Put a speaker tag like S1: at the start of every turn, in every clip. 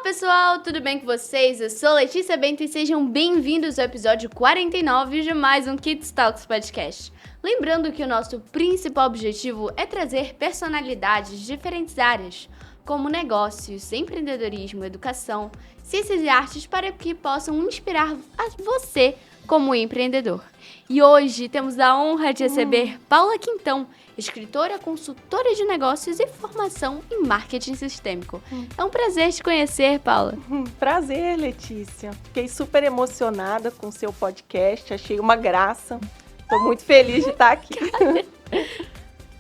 S1: Pessoal, tudo bem com vocês? Eu sou Letícia Bento e sejam bem-vindos ao episódio 49 de mais um Kids Talks Podcast. Lembrando que o nosso principal objetivo é trazer personalidades de diferentes áreas, como negócios, empreendedorismo, educação, ciências e artes, para que possam inspirar você como empreendedor. E hoje temos a honra de receber Paula Quintão, escritora, consultora de negócios e formação em marketing sistêmico. É um prazer te conhecer, Paula.
S2: Prazer, Letícia. Fiquei super emocionada com o seu podcast, achei uma graça. Estou muito feliz de estar aqui.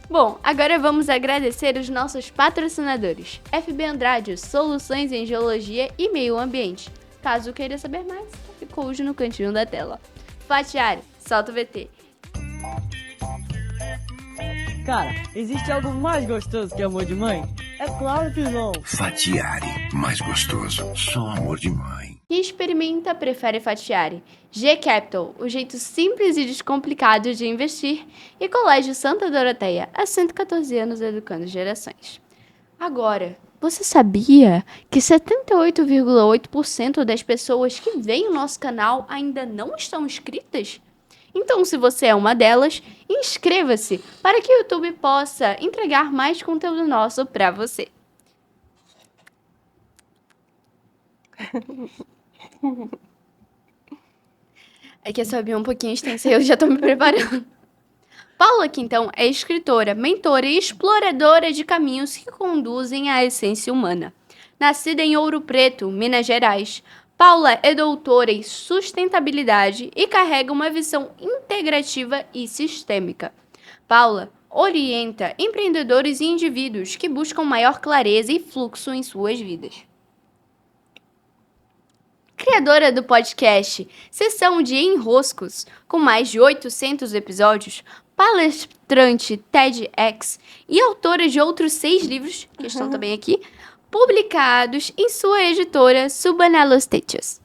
S1: Bom, agora vamos agradecer os nossos patrocinadores. FB Andrade, soluções em geologia e meio ambiente. Caso queira saber mais, ficou hoje no cantinho da tela. Fatiari, solta o VT.
S3: Cara, existe algo mais gostoso que amor de mãe? É claro que não.
S4: Fatiari, mais gostoso, só amor de mãe.
S1: Quem experimenta prefere Fatiari. G Capital, o jeito simples e descomplicado de investir. E Colégio Santa Doroteia, há 114 anos educando gerações. Agora, você sabia que 78,8% das pessoas que veem o nosso canal ainda não estão inscritas? Então, se você é uma delas, inscreva-se para que o YouTube possa entregar mais conteúdo nosso para você. É que essa é um pouquinho extensa e eu já estou me preparando. Paula Quintão é escritora, mentora e exploradora de caminhos que conduzem à essência humana. Nascida em Ouro Preto, Minas Gerais, Paula é doutora em sustentabilidade e carrega uma visão integrativa e sistêmica. Paula orienta empreendedores e indivíduos que buscam maior clareza e fluxo em suas vidas. Criadora do podcast Sessão de Enroscos, com mais de 800 episódios, palestrante TEDx e autora de outros 6 livros, que estão também aqui, publicados em sua editora Subanelos Techos.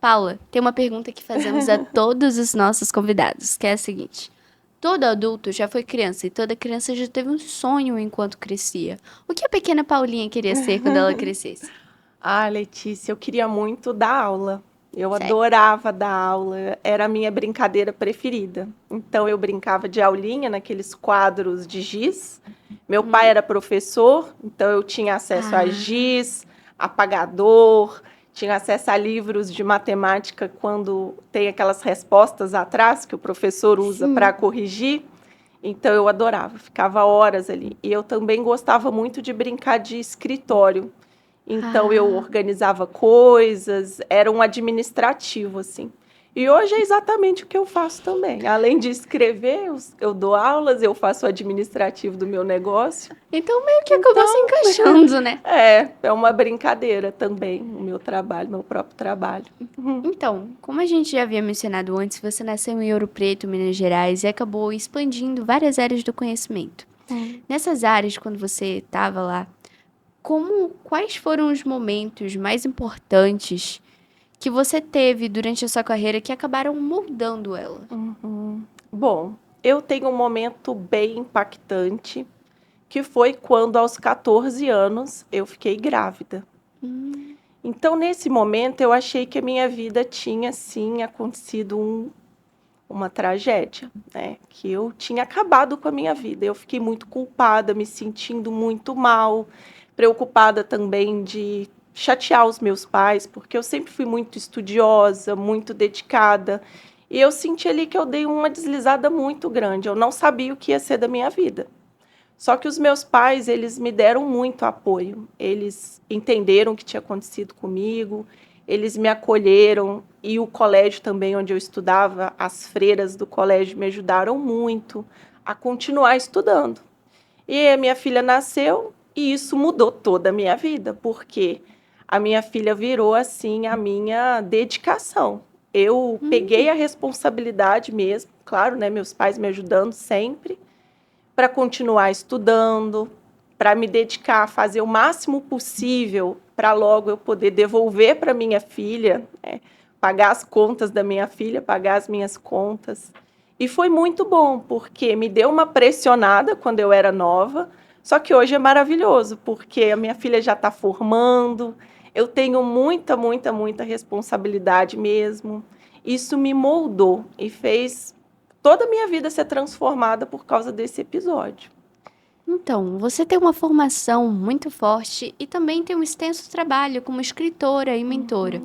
S1: Paula, tem uma pergunta que fazemos a todos os nossos convidados, que é a seguinte. Todo adulto já foi criança e toda criança já teve um sonho enquanto crescia. O que a pequena Paulinha queria ser quando ela crescesse?
S2: Ah, Letícia, eu queria muito dar aula. Eu
S1: Sério?
S2: adorava dar aula, era a minha brincadeira preferida. Então, eu brincava de aulinha naqueles quadros de giz. Meu pai era professor, então eu tinha acesso a giz, apagador, tinha acesso a livros de matemática quando tem aquelas respostas atrás que o professor usa para corrigir. Então, eu adorava, ficava horas ali. E eu também gostava muito de brincar de escritório. Então, eu organizava coisas, era um administrativo, assim. E hoje é exatamente o que eu faço também. Além de escrever, eu dou aulas, eu faço o administrativo do meu negócio.
S1: Então, meio que acabou se encaixando, né?
S2: É uma brincadeira também, o meu trabalho, meu próprio trabalho.
S1: Então, como a gente já havia mencionado antes, você nasceu em Ouro Preto, Minas Gerais, e acabou expandindo várias áreas do conhecimento. Nessas áreas, quando você estava lá, quais foram os momentos mais importantes que você teve durante a sua carreira que acabaram moldando ela?
S2: Bom, eu tenho um momento bem impactante, que foi quando, aos 14 anos, eu fiquei grávida. Então, nesse momento, eu achei que a minha vida tinha, sim, acontecido uma tragédia, né? Que eu tinha acabado com a minha vida. Eu fiquei muito culpada, me sentindo muito mal, preocupada também de chatear os meus pais, porque eu sempre fui muito estudiosa, muito dedicada, e eu senti ali que eu dei uma deslizada muito grande, eu não sabia o que ia ser da minha vida. Só que os meus pais, eles me deram muito apoio, eles entenderam o que tinha acontecido comigo, eles me acolheram, e o colégio também onde eu estudava, as freiras do colégio me ajudaram muito a continuar estudando. E a minha filha nasceu, e isso mudou toda a minha vida, porque a minha filha virou, assim, a minha dedicação. Eu peguei a responsabilidade mesmo, claro, né, meus pais me ajudando sempre, para continuar estudando, para me dedicar a fazer o máximo possível para logo eu poder devolver para minha filha, né, pagar as contas da minha filha, pagar as minhas contas. E foi muito bom, porque me deu uma pressionada quando eu era nova, só que hoje é maravilhoso, porque a minha filha já está formando, Eu tenho muita, muita, muita responsabilidade mesmo. Isso me moldou e fez toda a minha vida ser transformada por causa desse episódio.
S1: Então, você tem uma formação muito forte e também tem um extenso trabalho como escritora e mentora.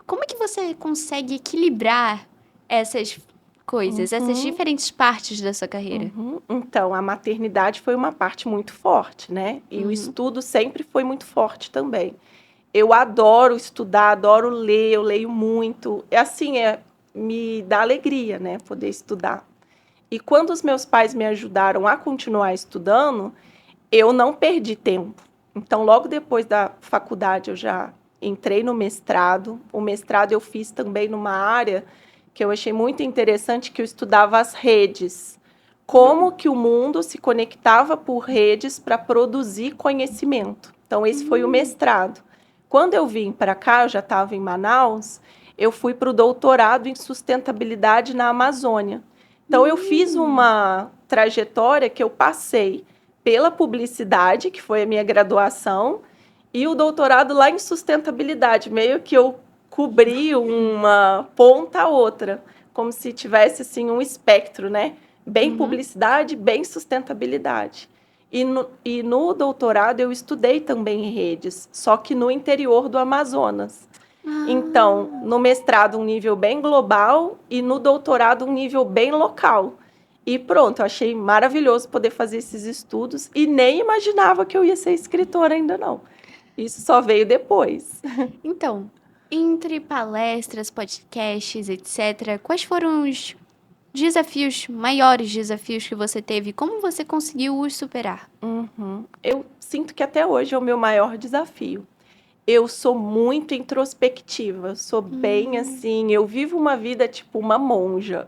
S1: Como é que você consegue equilibrar essas coisas, essas diferentes partes da sua carreira?
S2: Então, a maternidade foi uma parte muito forte, né? E o estudo sempre foi muito forte também. Eu adoro estudar, adoro ler, eu leio muito. Assim, me dá alegria, né? Poder estudar. E quando os meus pais me ajudaram a continuar estudando, eu não perdi tempo. Então, logo depois da faculdade, eu já entrei no mestrado. O mestrado eu fiz também numa área que eu achei muito interessante, que eu estudava as redes. Como que o mundo se conectava por redes para produzir conhecimento. Então, esse foi o mestrado. Quando eu vim para cá, eu já estava em Manaus, eu fui para o doutorado em sustentabilidade na Amazônia. Então, eu fiz uma trajetória que eu passei pela publicidade, que foi a minha graduação, e o doutorado lá em sustentabilidade. Meio que eu cobri uma ponta a outra, como se tivesse assim, um espectro, né? Bem publicidade, bem sustentabilidade. E no doutorado eu estudei também redes, só que no interior do Amazonas. Então, no mestrado um nível bem global e no doutorado um nível bem local. E pronto, eu achei maravilhoso poder fazer esses estudos e nem imaginava que eu ia ser escritora ainda não. Isso só veio depois.
S1: Então, entre palestras, podcasts, etc., quais foram os maiores desafios que você teve? Como você conseguiu os superar?
S2: Eu sinto que até hoje é o meu maior desafio. Eu sou muito introspectiva, eu sou bem assim, eu vivo uma vida tipo uma monja.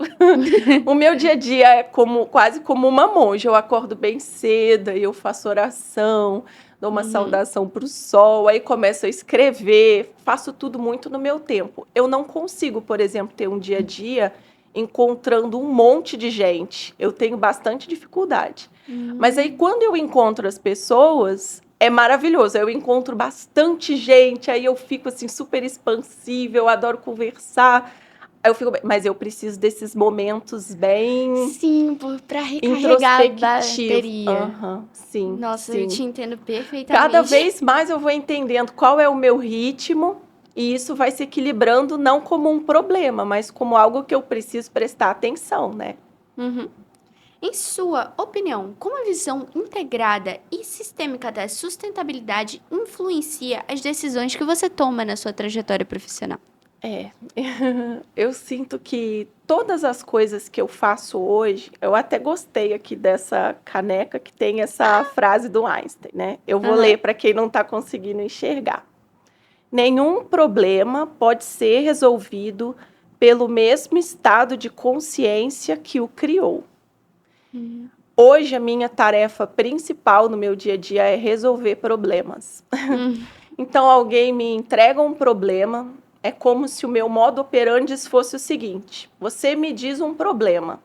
S2: O meu dia a dia é quase como uma monja. Eu acordo bem cedo, aí eu faço oração, dou uma saudação para o sol, aí começo a escrever, faço tudo muito no meu tempo. Eu não consigo, por exemplo, ter um dia a dia encontrando um monte de gente. Eu tenho bastante dificuldade. Mas aí, quando eu encontro as pessoas, é maravilhoso. Eu encontro bastante gente, aí eu fico assim super expansiva, eu adoro conversar. Aí eu fico, mas eu preciso desses momentos bem
S1: Sim, para recarregar a bateria.
S2: Sim.
S1: Nossa,
S2: sim.
S1: eu te entendo perfeitamente.
S2: Cada vez mais eu vou entendendo qual é o meu ritmo e isso vai se equilibrando não como um problema, mas como algo que eu preciso prestar atenção, né?
S1: Em sua opinião, como a visão integrada e sistêmica da sustentabilidade influencia as decisões que você toma na sua trajetória profissional?
S2: Eu sinto que todas as coisas que eu faço hoje, eu até gostei aqui dessa caneca que tem essa frase do Einstein, né? Eu vou ler para quem não está conseguindo enxergar. Nenhum problema pode ser resolvido pelo mesmo estado de consciência que o criou. Hoje, a minha tarefa principal no meu dia a dia é resolver problemas. Então, alguém me entrega um problema, é como se o meu modo operandi fosse o seguinte: você me diz um problema,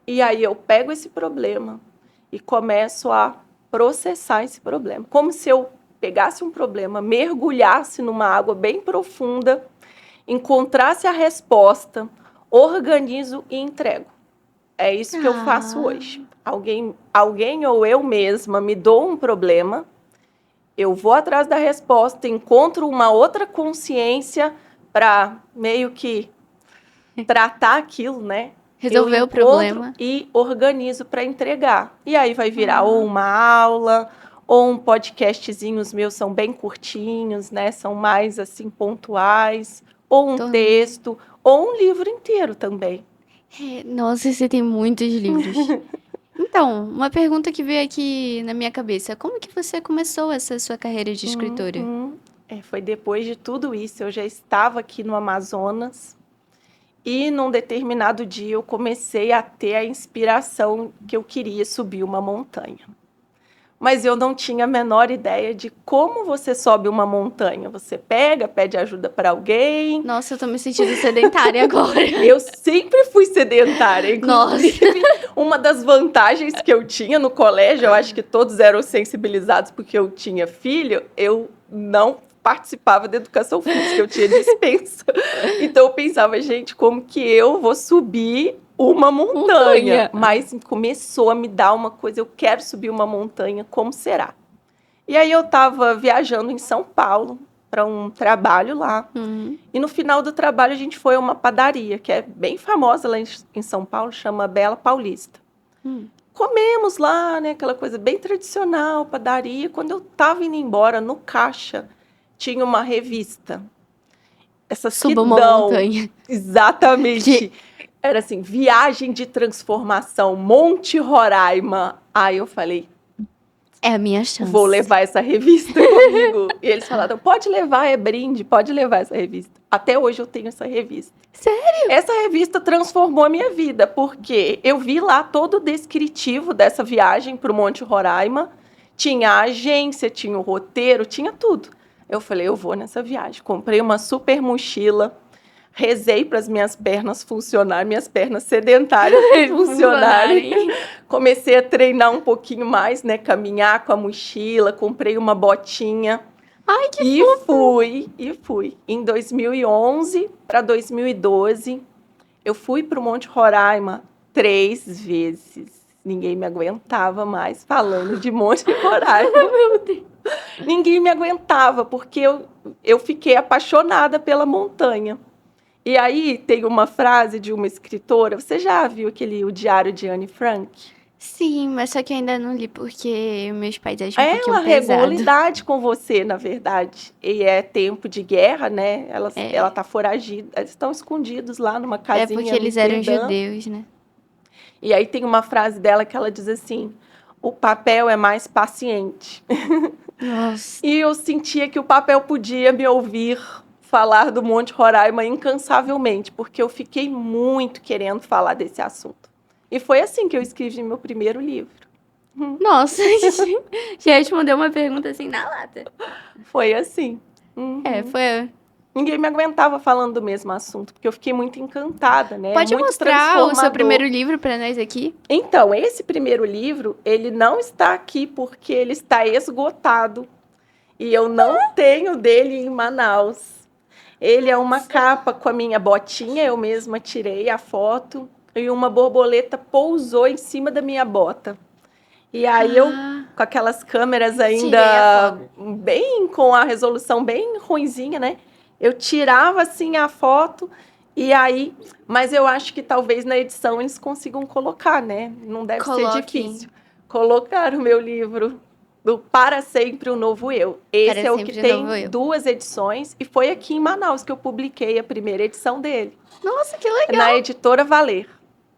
S2: e aí eu pego esse problema e começo a processar esse problema. Como se eu pegasse um problema, mergulhasse numa água bem profunda, encontrasse a resposta, organizo e entrego. É isso que eu faço hoje. Alguém ou eu mesma me dou um problema, eu vou atrás da resposta, encontro uma outra consciência para meio que tratar aquilo, né?
S1: Resolver o problema.
S2: E organizo para entregar. E aí vai virar ou uma aula, ou um podcastzinho, os meus são bem curtinhos, né? São mais assim pontuais, ou um texto, ou um livro inteiro também.
S1: Nossa, você tem muitos livros. Então, uma pergunta que veio aqui na minha cabeça. Como que você começou essa sua carreira de escritora?
S2: Foi depois de tudo isso. Eu já estava aqui no Amazonas e num determinado dia eu comecei a ter a inspiração que eu queria subir uma montanha. Mas eu não tinha a menor ideia de como você sobe uma montanha. Você pede ajuda para alguém.
S1: Nossa, eu tô me sentindo sedentária agora.
S2: Eu sempre fui sedentária. Inclusive, uma das vantagens que eu tinha no colégio, eu acho que todos eram sensibilizados porque eu tinha filho, eu não participava da educação física, eu tinha dispensa. Então eu pensava, gente, como que eu vou subir uma montanha? Mas começou a me dar uma coisa, eu quero subir uma montanha, como será? E aí eu estava viajando em São Paulo para um trabalho lá. E no final do trabalho a gente foi a uma padaria, que é bem famosa lá em São Paulo, chama Bela Paulista. Comemos lá, né, aquela coisa bem tradicional, padaria. Quando eu estava indo embora, no caixa, tinha uma revista. Essa
S1: Suba uma
S2: quidão.
S1: montanha.
S2: Exatamente. Era assim, Viagem de Transformação, Monte Roraima. Aí eu falei,
S1: É a minha chance.
S2: vou levar essa revista comigo. E eles falaram, pode levar, é brinde, pode levar essa revista. Até hoje eu tenho essa revista.
S1: Sério?
S2: Essa revista transformou a minha vida, porque eu vi lá todo o descritivo dessa viagem para o Monte Roraima. Tinha a agência, tinha o roteiro, tinha tudo. Eu falei, eu vou nessa viagem. Comprei uma super mochila, rezei para as minhas pernas funcionarem, minhas pernas sedentárias funcionarem. Comecei a treinar um pouquinho mais, né? Caminhar com a mochila, comprei uma botinha.
S1: Ai, que
S2: fui. Em 2011 para 2012, eu fui para o Monte Roraima 3 vezes. Ninguém me aguentava mais falando de Monte Roraima.
S1: Meu Deus.
S2: Ninguém me aguentava, porque eu fiquei apaixonada pela montanha. E aí tem uma frase de uma escritora, você já viu O Diário de Anne Frank?
S1: Sim, mas só que eu ainda não li porque meus pais acham um pouquinho
S2: Ela
S1: pesado.
S2: regula idade com você, na verdade. E é tempo de guerra, né? Ela tá foragida. Eles estão escondidos lá numa casinha.
S1: É porque eles eram
S2: Amsterdã.
S1: judeus, né?
S2: E aí tem uma frase dela que ela diz assim, o papel é mais paciente.
S1: Nossa.
S2: E eu sentia que o papel podia me ouvir falar do Monte Roraima incansavelmente, porque eu fiquei muito querendo falar desse assunto. E foi assim que eu escrevi meu primeiro livro.
S1: Nossa, já respondeu uma pergunta assim na lata.
S2: Foi assim.
S1: Foi.
S2: Ninguém me aguentava falando do mesmo assunto, porque eu fiquei muito encantada, né?
S1: Pode
S2: Muito
S1: mostrar o seu
S2: transformador.
S1: primeiro livro pra nós aqui?
S2: Então, esse primeiro livro, ele não está aqui porque ele está esgotado. E eu não tenho dele em Manaus. Ele é uma capa com a minha botinha, eu mesma tirei a foto, e uma borboleta pousou em cima da minha bota. E aí eu, com aquelas câmeras ainda bem, com a resolução bem ruinzinha, né? Eu tirava assim a foto e aí, mas eu acho que talvez na edição eles consigam colocar, né? Não deve ser difícil. Colocar o meu livro do Para Sempre o Novo Eu. Esse
S1: Para
S2: é o
S1: Sempre
S2: que
S1: o
S2: tem
S1: Novo Eu.
S2: 2 edições e foi aqui em Manaus que eu publiquei a primeira edição dele.
S1: Nossa, que legal.
S2: Na editora Valer.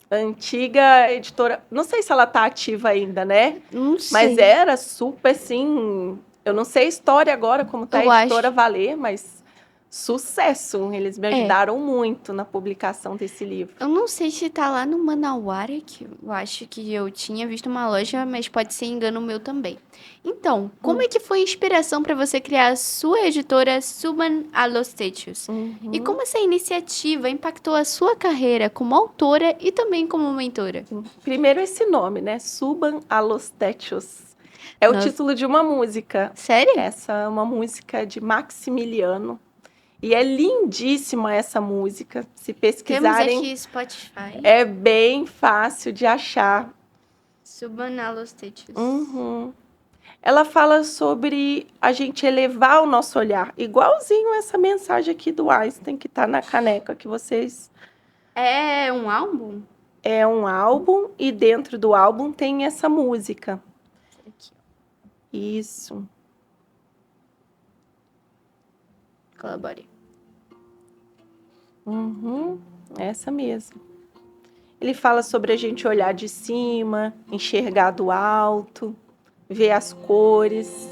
S2: Antiga editora, não sei se ela está ativa ainda, né?
S1: Não sei.
S2: Mas era super, assim... Eu não sei a história agora, como tá
S1: Eu
S2: a editora
S1: acho.
S2: Valer, mas sucesso. Eles me ajudaram muito na publicação desse livro.
S1: Eu não sei se tá lá no Manauara, que eu acho que eu tinha visto uma loja, mas pode ser engano meu também. Então, como é que foi a inspiração para você criar a sua editora Suban a los Techos? E como essa iniciativa impactou a sua carreira como autora e também como mentora?
S2: Primeiro esse nome, né? Suban a los Techos. É o
S1: Nossa.
S2: título de uma música.
S1: Sério?
S2: Essa é uma música de Maximiliano. E é lindíssima essa música. Se
S1: Temos
S2: pesquisarem,
S1: aqui Spotify.
S2: é bem fácil de achar.
S1: Suban a los Techos.
S2: Ela fala sobre a gente elevar o nosso olhar. Igualzinho essa mensagem aqui do Einstein, que está na caneca que vocês...
S1: É um álbum?
S2: É um álbum e dentro do álbum tem essa música.
S1: Aqui,
S2: Isso.
S1: colabore.
S2: Essa mesmo. Ele fala sobre a gente olhar de cima, enxergar do alto, ver as cores.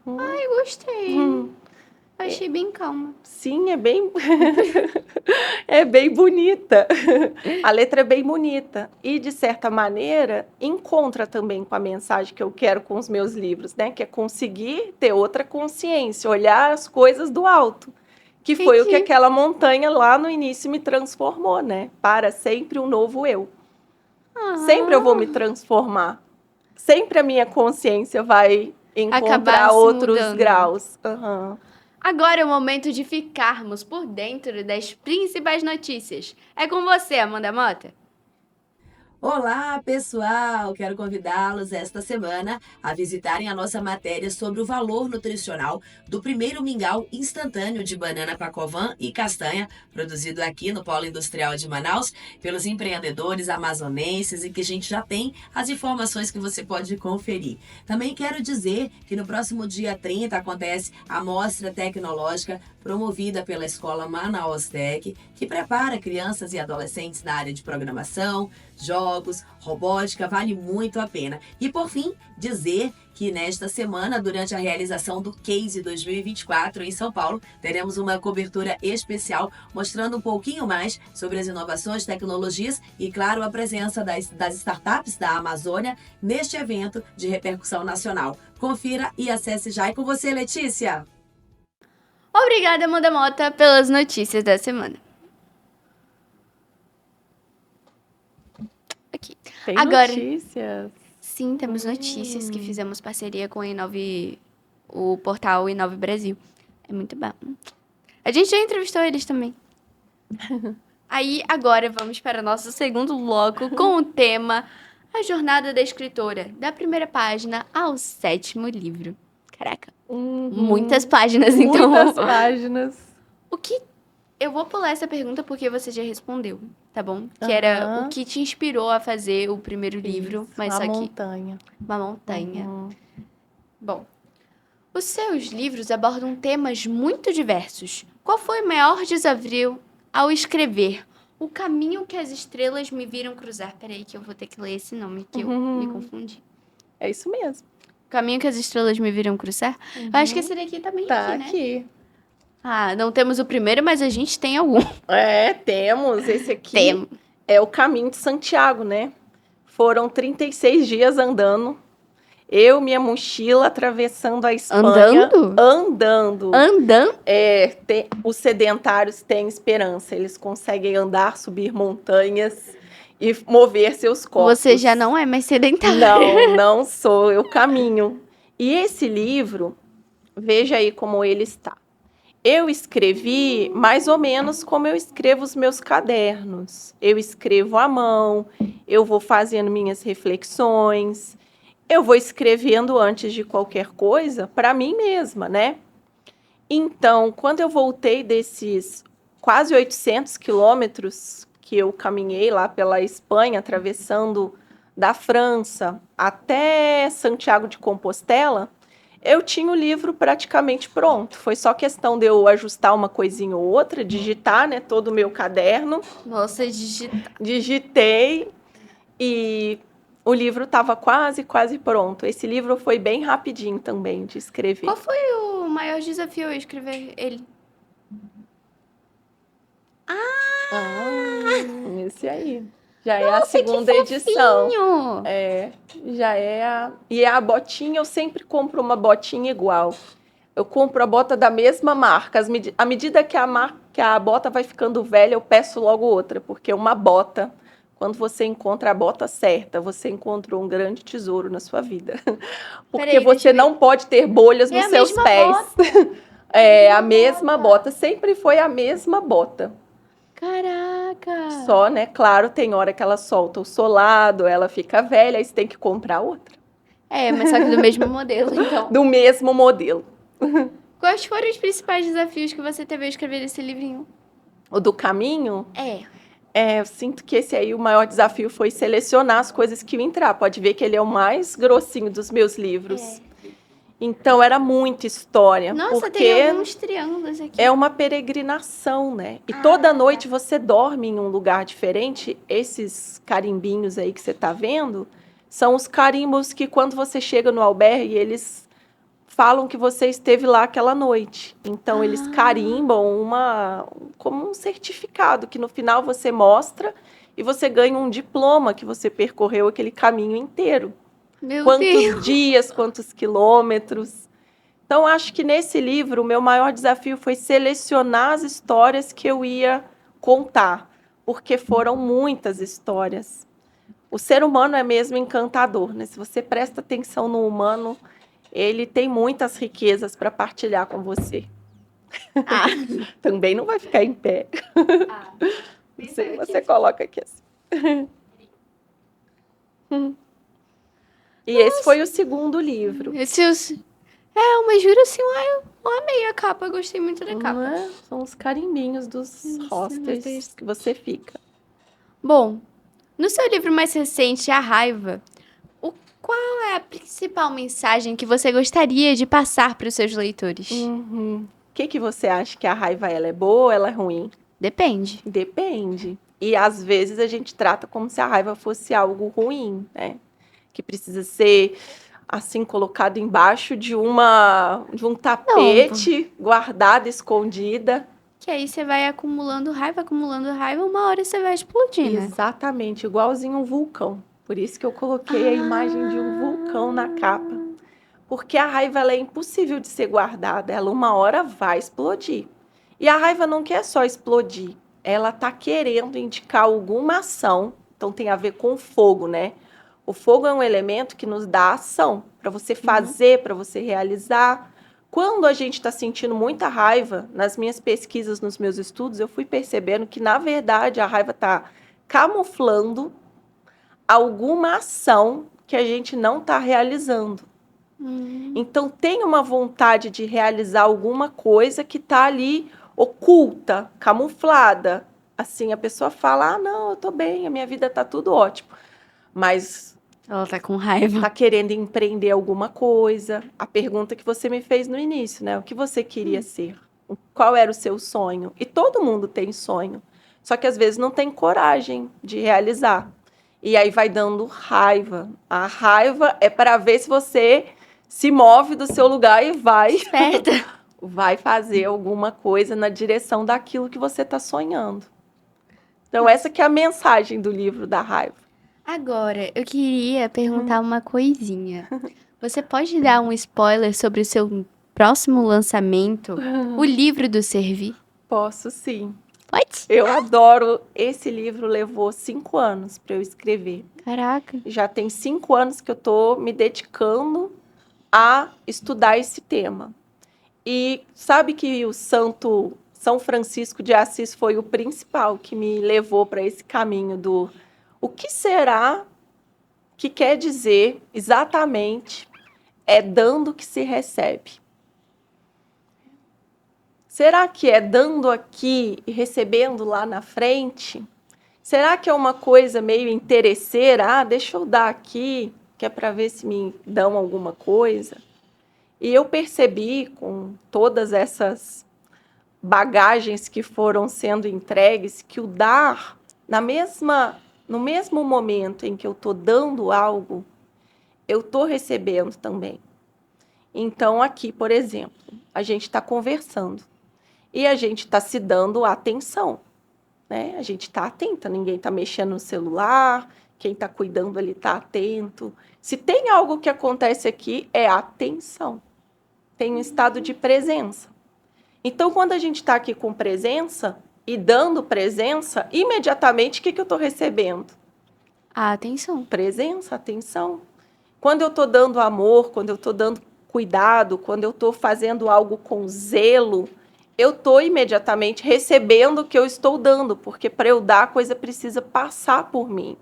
S1: Ai, gostei. Achei bem calma.
S2: Sim, é bem... é bem bonita. A letra é bem bonita. E, de certa maneira, encontra também com a mensagem que eu quero com os meus livros, né? Que é conseguir ter outra consciência, olhar as coisas do alto. Que foi o que aquela montanha lá no início me transformou, né? Para sempre um novo eu. Sempre eu vou me transformar. Sempre a minha consciência vai encontrar
S1: Acabar se
S2: outros
S1: mudando.
S2: graus. Aham.
S1: Agora é o momento de ficarmos por dentro das principais notícias. É com você, Amanda Mota.
S5: Olá, pessoal! Quero convidá-los esta semana a visitarem a nossa matéria sobre o valor nutricional do primeiro mingau instantâneo de banana Pacovan e castanha, produzido aqui no Polo Industrial de Manaus pelos empreendedores amazonenses e que a gente já tem as informações que você pode conferir. Também quero dizer que no próximo dia 30 acontece a Mostra Tecnológica promovida pela Escola Manaus Tech, que prepara crianças e adolescentes na área de programação, jogos, robótica, vale muito a pena. E por fim, dizer que nesta semana, durante a realização do Case 2024 em São Paulo, teremos uma cobertura especial mostrando um pouquinho mais sobre as inovações, tecnologias e, claro, a presença das startups da Amazônia neste evento de repercussão nacional. Confira e acesse já. E com você, Letícia!
S1: Obrigada, Amanda Mota, pelas notícias da semana. Aqui.
S2: Tem
S1: Agora-
S2: notícias.
S1: Sim, temos notícias que fizemos parceria com o portal Inove Brasil. É muito bom. A gente já entrevistou eles também. Aí, agora, vamos para o nosso segundo bloco com o tema A Jornada da Escritora, da primeira página ao 7º livro. Caraca, muitas páginas, então.
S2: Muitas páginas.
S1: O que... Eu vou pular essa pergunta porque você já respondeu, tá bom? Que era
S2: Aham.
S1: o que te inspirou a fazer o primeiro livro,
S2: Isso,
S1: mas
S2: a
S1: só que
S2: montanha.
S1: uma montanha.
S2: Uhum.
S1: Bom, os seus livros abordam temas muito diversos. Qual foi o maior desafio ao escrever O Caminho que as Estrelas Me Viram Cruzar? Peraí que eu vou ter que ler esse nome, que eu me confundi.
S2: É isso mesmo.
S1: O Caminho que as Estrelas Me Viram Cruzar? Eu acho que esse daqui também
S2: Tá
S1: aqui, né?
S2: aqui.
S1: Ah, não temos o primeiro, mas a gente tem algum.
S2: É, temos. Esse aqui
S1: Temos.
S2: é o Caminho de Santiago, né? Foram 36 dias andando. Eu, minha mochila, atravessando a Espanha. Andando.
S1: Andando?
S2: É, os sedentários têm esperança. Eles conseguem andar, subir montanhas e mover seus corpos.
S1: Você já não é mais sedentário.
S2: Não sou. Eu caminho. E esse livro, veja aí como ele está. Eu escrevi mais ou menos como eu escrevo os meus cadernos. Eu escrevo à mão, eu vou fazendo minhas reflexões, eu vou escrevendo antes de qualquer coisa para mim mesma, né? Então, quando eu voltei desses quase 800 quilômetros que eu caminhei lá pela Espanha, atravessando da França até Santiago de Compostela, eu tinha o livro praticamente pronto. Foi só questão de eu ajustar uma coisinha ou outra, digitar, né, todo o meu caderno.
S1: Nossa,
S2: Digitei e o livro estava quase pronto. Esse livro foi bem rapidinho também de escrever.
S1: Qual foi o maior desafio a escrever ele?
S2: Esse aí. Já é a segunda edição.
S1: Fofinho!
S2: É, já é a... E a botinha, eu sempre compro uma botinha igual. Eu compro a bota da mesma marca. À medida que a bota vai ficando velha, eu peço logo outra. Porque uma bota, quando você encontra a bota certa, você encontrou um grande tesouro na sua vida. Porque
S1: Peraí, deixa
S2: você
S1: eu ver.
S2: não pode ter bolhas
S1: É
S2: nos
S1: a
S2: seus
S1: mesma
S2: pés. É a mesma bota. Sempre foi a mesma bota.
S1: Caraca!
S2: Só, né? Claro, tem hora que ela solta o solado, ela fica velha, aí você tem que comprar outra.
S1: É, mas só que do mesmo modelo, então.
S2: Do mesmo modelo.
S1: Quais foram os principais desafios que você teve ao escrever esse livrinho?
S2: O do caminho,
S1: É.
S2: eu sinto que esse aí, o maior desafio foi selecionar as coisas que iam entrar. Pode ver que ele é o mais grossinho dos meus livros. Então, era muita história.
S1: Nossa,
S2: porque
S1: tem alguns triângulos aqui.
S2: é uma peregrinação, né? E toda noite você dorme em um lugar diferente. Esses carimbinhos aí que você tá vendo são os carimbos que quando você chega no albergue, eles falam que você esteve lá aquela noite. Então, eles carimbam como um certificado que no final você mostra e você ganha um diploma que você percorreu aquele caminho inteiro.
S1: Meu Deus!
S2: Quantos dias, quantos quilômetros. Então, acho que nesse livro, o meu maior desafio foi selecionar as histórias que eu ia contar, porque foram muitas histórias. O ser humano é mesmo encantador, né? Se você presta atenção no humano, ele tem muitas riquezas para partilhar com você.
S1: Ah,
S2: Também não vai ficar em pé. Você coloca aqui assim. E esse foi o segundo livro.
S1: Mas juro assim, eu amei a capa, eu gostei muito da
S2: Não
S1: capa.
S2: é? São os carimbinhos dos hostels que você fica.
S1: Bom, no seu livro mais recente, A Raiva, qual é a principal mensagem que você gostaria de passar para os seus leitores?
S2: O que você acha que a raiva ela é boa ou ela é ruim?
S1: Depende.
S2: Depende. E às vezes a gente trata como se a raiva fosse algo ruim, né? Que precisa ser assim colocado embaixo de um tapete, guardada, escondida.
S1: Que aí você vai acumulando raiva, uma hora você vai explodir, né?
S2: Exatamente, igualzinho um vulcão. Por isso que eu coloquei a imagem de um vulcão na capa. Porque a raiva ela é impossível de ser guardada, ela uma hora vai explodir. E a raiva não quer só explodir, ela está querendo indicar alguma ação, então tem a ver com o fogo, né? O fogo é um elemento que nos dá ação, para você fazer, para você realizar. Quando a gente está sentindo muita raiva, nas minhas pesquisas, nos meus estudos, eu fui percebendo que, na verdade, a raiva está camuflando alguma ação que a gente não está realizando. Então, tem uma vontade de realizar alguma coisa que está ali oculta, camuflada. Assim, a pessoa fala, não, eu estou bem, a minha vida está tudo ótimo. Mas
S1: ela tá com raiva.
S2: está querendo empreender alguma coisa. A pergunta que você me fez no início, né? O que você queria ser? Qual era o seu sonho? E todo mundo tem sonho. Só que às vezes não tem coragem de realizar. E aí vai dando raiva. A raiva é para ver se você se move do seu lugar e vai fazer alguma coisa na direção daquilo que você está sonhando. Então, essa que é a mensagem do livro da raiva.
S1: Agora, eu queria perguntar uma coisinha. Você pode dar um spoiler sobre o seu próximo lançamento, o livro do Servir?
S2: Posso, sim.
S1: Pode?
S2: Eu adoro. Esse livro levou 5 anos para eu escrever.
S1: Caraca.
S2: Já tem 5 anos que eu estou me dedicando a estudar esse tema. E sabe que o Santo São Francisco de Assis foi o principal que me levou para esse caminho do o que será que quer dizer exatamente é dando que se recebe. Será que é dando aqui e recebendo lá na frente? Será que é uma coisa meio interesseira? Deixa eu dar aqui, que é para ver se me dão alguma coisa. E eu percebi, com todas essas bagagens que foram sendo entregues, que o dar, no mesmo momento em que eu estou dando algo, eu estou recebendo também. Então, aqui, por exemplo, a gente está conversando e a gente está se dando atenção, né? A gente está atenta, ninguém está mexendo no celular, quem está cuidando ali está atento. Se tem algo que acontece aqui, é atenção. Tem um estado de presença. Então, quando a gente está aqui com presença e dando presença, imediatamente, o que eu estou recebendo?
S1: A atenção.
S2: Presença, atenção. Quando eu estou dando amor, quando eu estou dando cuidado, quando eu estou fazendo algo com zelo, eu estou imediatamente recebendo o que eu estou dando, porque para eu dar, a coisa precisa passar por mim.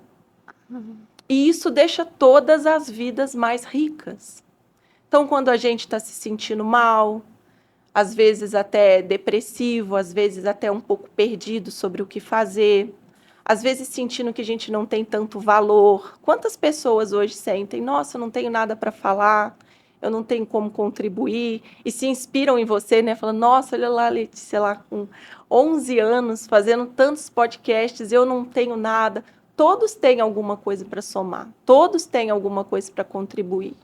S2: E isso deixa todas as vidas mais ricas. Então, quando a gente está se sentindo mal, às vezes até depressivo, às vezes até um pouco perdido sobre o que fazer, às vezes sentindo que a gente não tem tanto valor. Quantas pessoas hoje sentem, nossa, eu não tenho nada para falar, eu não tenho como contribuir, e se inspiram em você, né? Falando, nossa, olha lá, Letícia, lá com 11 anos, fazendo tantos podcasts, eu não tenho nada. Todos têm alguma coisa para somar, todos têm alguma coisa para contribuir.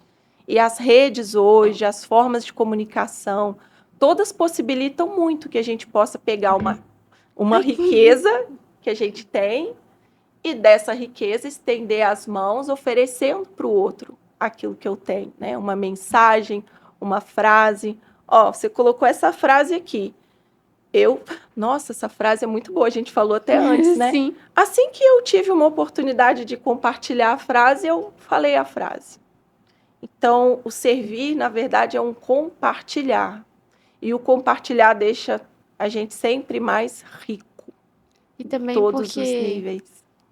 S2: E as redes hoje, as formas de comunicação, todas possibilitam muito que a gente possa pegar uma riqueza que a gente tem e dessa riqueza estender as mãos, oferecendo para o outro aquilo que eu tenho, né? Uma mensagem, uma frase. Ó, você colocou essa frase aqui. Nossa, essa frase é muito boa, a gente falou até antes, né?
S1: Sim.
S2: Assim que eu tive uma oportunidade de compartilhar a frase, eu falei a frase. Então, o servir, na verdade, é um compartilhar. E o compartilhar deixa a gente sempre mais rico,
S1: E
S2: em
S1: também
S2: todos os
S1: porque
S2: níveis.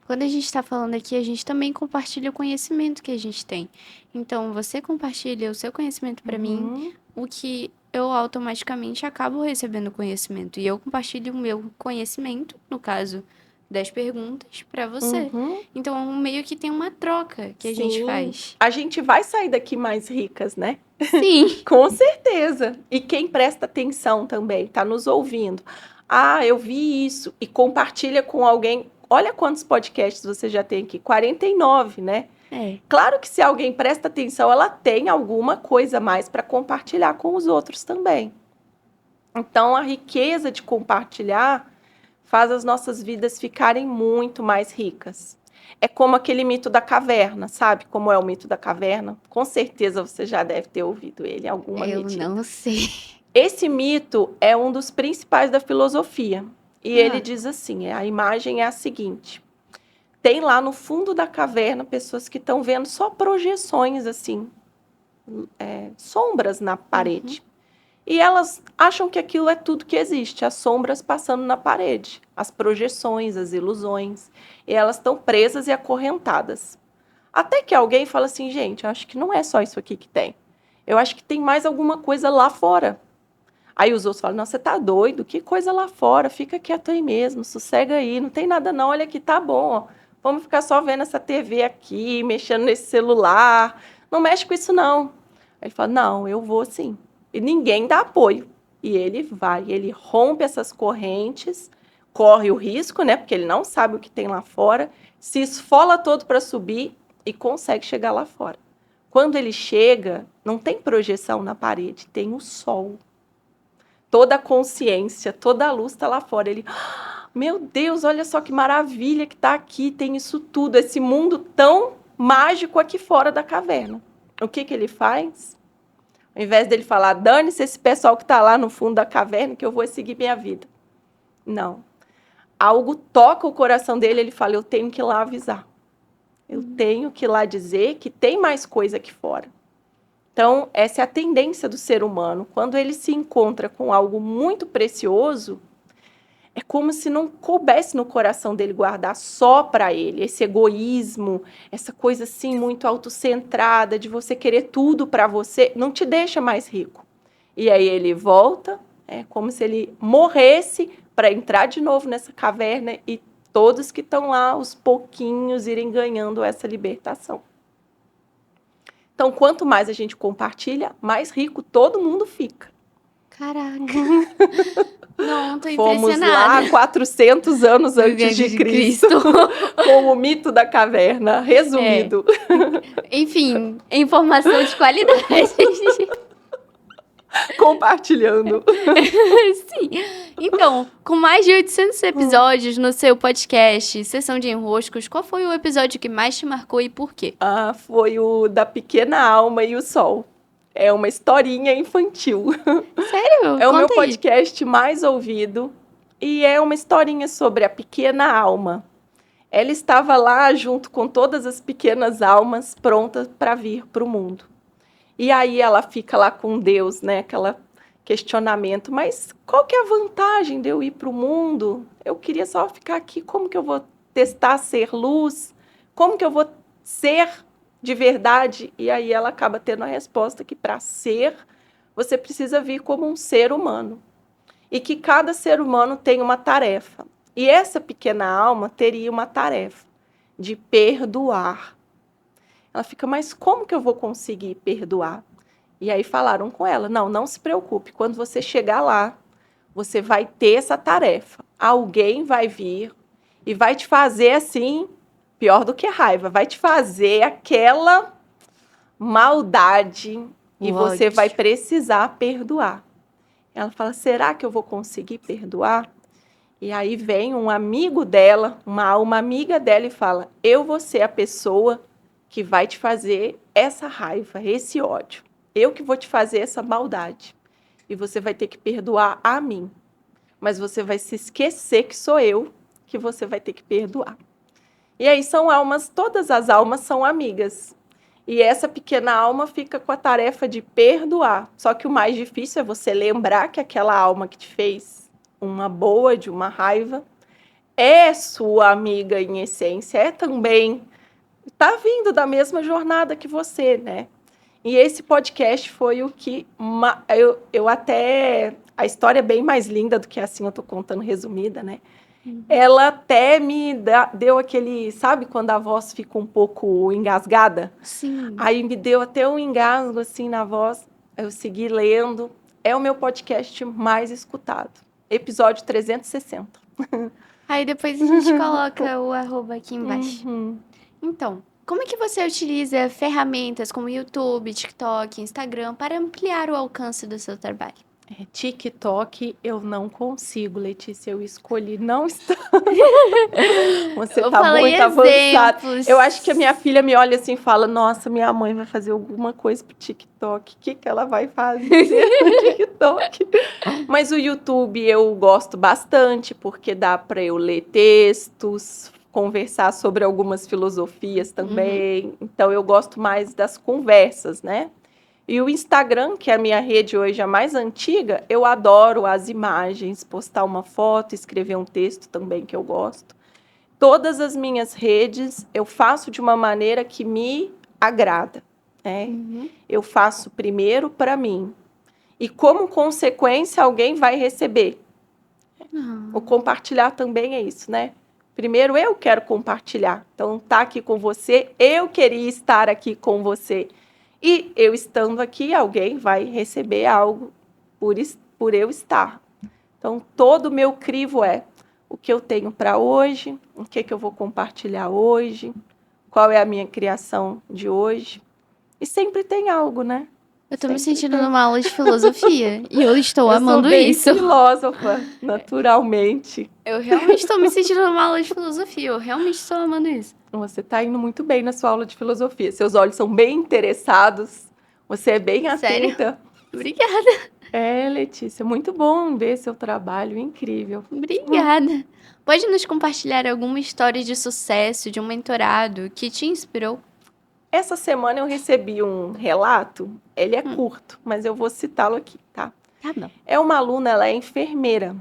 S1: quando a gente está falando aqui, a gente também compartilha o conhecimento que a gente tem. Então, você compartilha o seu conhecimento para mim,
S2: Uhum.
S1: o que eu automaticamente acabo recebendo conhecimento. E eu compartilho o meu conhecimento, no caso das perguntas, para você.
S2: Uhum.
S1: Então, meio que tem uma troca que a gente
S2: Sim.
S1: faz.
S2: A gente vai sair daqui mais ricas, né?
S1: Sim.
S2: Com certeza. E quem presta atenção também, está nos ouvindo. Ah, eu vi isso. E compartilha com alguém. Olha quantos podcasts você já tem aqui. 49, né?
S1: É.
S2: Claro que se alguém presta atenção, ela tem alguma coisa a mais para compartilhar com os outros também. Então, a riqueza de compartilhar faz as nossas vidas ficarem muito mais ricas. É como aquele mito da caverna, sabe? Como é o mito da caverna? Com certeza você já deve ter ouvido ele em alguma
S1: Eu
S2: medida.
S1: não sei.
S2: Esse mito é um dos principais da filosofia. E
S1: Ah.
S2: ele diz assim, a imagem é a seguinte. Tem lá no fundo da caverna pessoas que estão vendo só projeções, assim, sombras na parede. E elas acham que aquilo é tudo que existe, as sombras passando na parede, as projeções, as ilusões. E elas estão presas e acorrentadas. Até que alguém fala assim, gente, eu acho que não é só isso aqui que tem. Eu acho que tem mais alguma coisa lá fora. Aí os outros falam, não, você tá doido? Que coisa lá fora? Fica quieto aí mesmo, sossega aí, não tem nada não, olha aqui, tá bom, ó. Vamos ficar só vendo essa TV aqui, mexendo nesse celular. Não mexe com isso, não. Aí ele fala, não, eu vou sim. E ninguém dá apoio. E ele vai, ele rompe essas correntes, corre o risco, né? Porque ele não sabe o que tem lá fora, se esfola todo para subir e consegue chegar lá fora. Quando ele chega, não tem projeção na parede, tem o sol. Toda a consciência, toda a luz está lá fora. Ele, meu Deus, olha só que maravilha que está aqui, tem isso tudo, esse mundo tão mágico aqui fora da caverna. O que ele faz? Ao invés dele falar, dane-se esse pessoal que está lá no fundo da caverna, que eu vou seguir minha vida. Não. Algo toca o coração dele, ele fala, eu tenho que ir lá avisar. Eu tenho que ir lá dizer que tem mais coisa aqui fora. Então, essa é a tendência do ser humano. Quando ele se encontra com algo muito precioso, é como se não coubesse no coração dele guardar só para ele. Esse egoísmo, essa coisa assim muito autocentrada, de você querer tudo para você, não te deixa mais rico. E aí ele volta, é como se ele morresse para entrar de novo nessa caverna e todos que estão lá, aos pouquinhos, irem ganhando essa libertação. Então, quanto mais a gente compartilha, mais rico todo mundo fica.
S1: Caraca. Não, tô
S2: Fomos
S1: impressionada.
S2: lá 400 anos antes de Cristo, com o mito da caverna, resumido.
S1: Enfim, informação de qualidade.
S2: Compartilhando.
S1: Sim. Então, com mais de 800 episódios no seu podcast, Sessão de Enroscos, qual foi o episódio que mais te marcou e por quê?
S2: Foi o da pequena alma e o sol. É uma historinha infantil.
S1: Sério?
S2: É o meu
S1: Conta aí.
S2: podcast mais ouvido. E é uma historinha sobre a pequena alma. Ela estava lá junto com todas as pequenas almas prontas para vir para o mundo. E aí ela fica lá com Deus, né? Aquele questionamento. Mas qual que é a vantagem de eu ir para o mundo? Eu queria só ficar aqui. Como que eu vou testar ser luz? Como que eu vou ser de verdade? E aí ela acaba tendo a resposta que para ser, você precisa vir como um ser humano. E que cada ser humano tem uma tarefa. E essa pequena alma teria uma tarefa de perdoar. Ela fica, mas como que eu vou conseguir perdoar? E aí falaram com ela, não se preocupe, quando você chegar lá, você vai ter essa tarefa. Alguém vai vir e vai te fazer assim, pior do que raiva, vai te fazer aquela maldade e você
S1: ódio.
S2: vai precisar perdoar. Ela fala, será que eu vou conseguir perdoar? E aí vem um amigo dela, uma alma amiga dela e fala, eu vou ser a pessoa que vai te fazer essa raiva, esse ódio. Eu que vou te fazer essa maldade. E você vai ter que perdoar a mim. Mas você vai se esquecer que sou eu que você vai ter que perdoar. E aí são almas, todas as almas são amigas. E essa pequena alma fica com a tarefa de perdoar. Só que o mais difícil é você lembrar que aquela alma que te fez uma boa, de uma raiva, é sua amiga em essência, é também, tá vindo da mesma jornada que você, né? E esse podcast foi o que eu até... A história é bem mais linda do que assim eu tô contando resumida, né? Ela até deu aquele... Sabe quando a voz fica um pouco engasgada?
S1: Sim.
S2: Aí me deu até um engasgo assim na voz. Eu segui lendo. É o meu podcast mais escutado. Episódio 360.
S1: Aí depois a gente coloca o arroba aqui embaixo.
S2: Uhum.
S1: Então, como é que você utiliza ferramentas como YouTube, TikTok, Instagram para ampliar o alcance do seu trabalho?
S2: TikTok eu não consigo, Letícia. Eu escolhi não estar. Você
S1: Eu
S2: tá
S1: falei
S2: muito avançada.
S1: exemplos.
S2: Eu acho que a minha filha me olha assim e fala: Nossa, minha mãe vai fazer alguma coisa pro TikTok. O que ela vai fazer no TikTok? Mas o YouTube eu gosto bastante, porque dá para eu ler textos, conversar sobre algumas filosofias também. Então eu gosto mais das conversas, né? E o Instagram, que é a minha rede hoje a mais antiga, eu adoro as imagens, postar uma foto, escrever um texto também que eu gosto. Todas as minhas redes eu faço de uma maneira que me agrada, né? Eu faço primeiro para mim. E como consequência, alguém vai receber. O compartilhar também é isso, né? Primeiro eu quero compartilhar. Então, tá aqui com você, eu queria estar aqui com você. E eu estando aqui, alguém vai receber algo por eu estar. Então, todo o meu crivo é o que eu tenho para hoje, o que eu vou compartilhar hoje, qual é a minha criação de hoje. E sempre tem algo, né?
S1: Eu tô me
S2: Sempre
S1: sentindo
S2: tem.
S1: numa aula de filosofia e eu estou
S2: Eu
S1: amando
S2: sou bem
S1: isso.
S2: filósofa, naturalmente.
S1: Eu realmente estou me sentindo numa aula de filosofia, eu realmente estou amando isso.
S2: Você está indo muito bem na sua aula de filosofia. Seus olhos são bem interessados. Você é bem
S1: Sério?
S2: atenta.
S1: Obrigada,
S2: É, Letícia, muito bom ver seu trabalho, incrível.
S1: obrigada. Pode nos compartilhar alguma história de sucesso de um mentorado que te inspirou?
S2: Essa semana eu recebi um relato, ele é curto, mas eu vou citá-lo aqui, tá?
S1: Tá bom.
S2: É uma aluna, ela é enfermeira.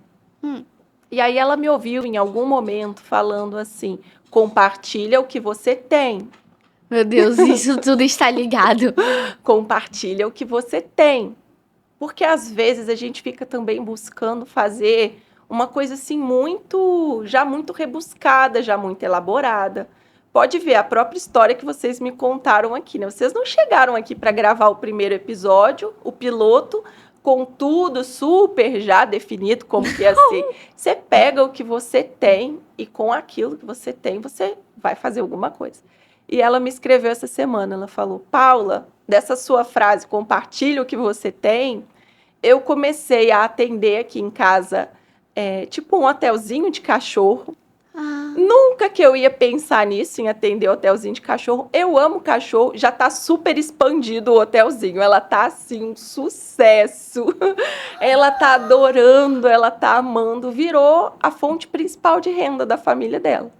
S2: E aí ela me ouviu em algum momento falando assim: compartilha o que você tem.
S1: Meu Deus, isso tudo está ligado.
S2: Compartilha o que você tem. Porque às vezes a gente fica também buscando fazer uma coisa assim já muito rebuscada, já muito elaborada. Pode ver a própria história que vocês me contaram aqui, né? Vocês não chegaram aqui para gravar o primeiro episódio, o piloto, com tudo super já definido como que ia ser. Você pega o que você tem e com aquilo que você tem, você vai fazer alguma coisa. E ela me escreveu essa semana, ela falou: Paula, dessa sua frase, compartilha o que você tem, eu comecei a atender aqui em casa, tipo um hotelzinho de cachorro. Nunca que eu ia pensar nisso, em atender hotelzinho de cachorro. Eu amo cachorro, já tá super expandido o hotelzinho. Ela tá, assim, um sucesso. Ela tá adorando, ela tá amando. Virou a fonte principal de renda da família dela.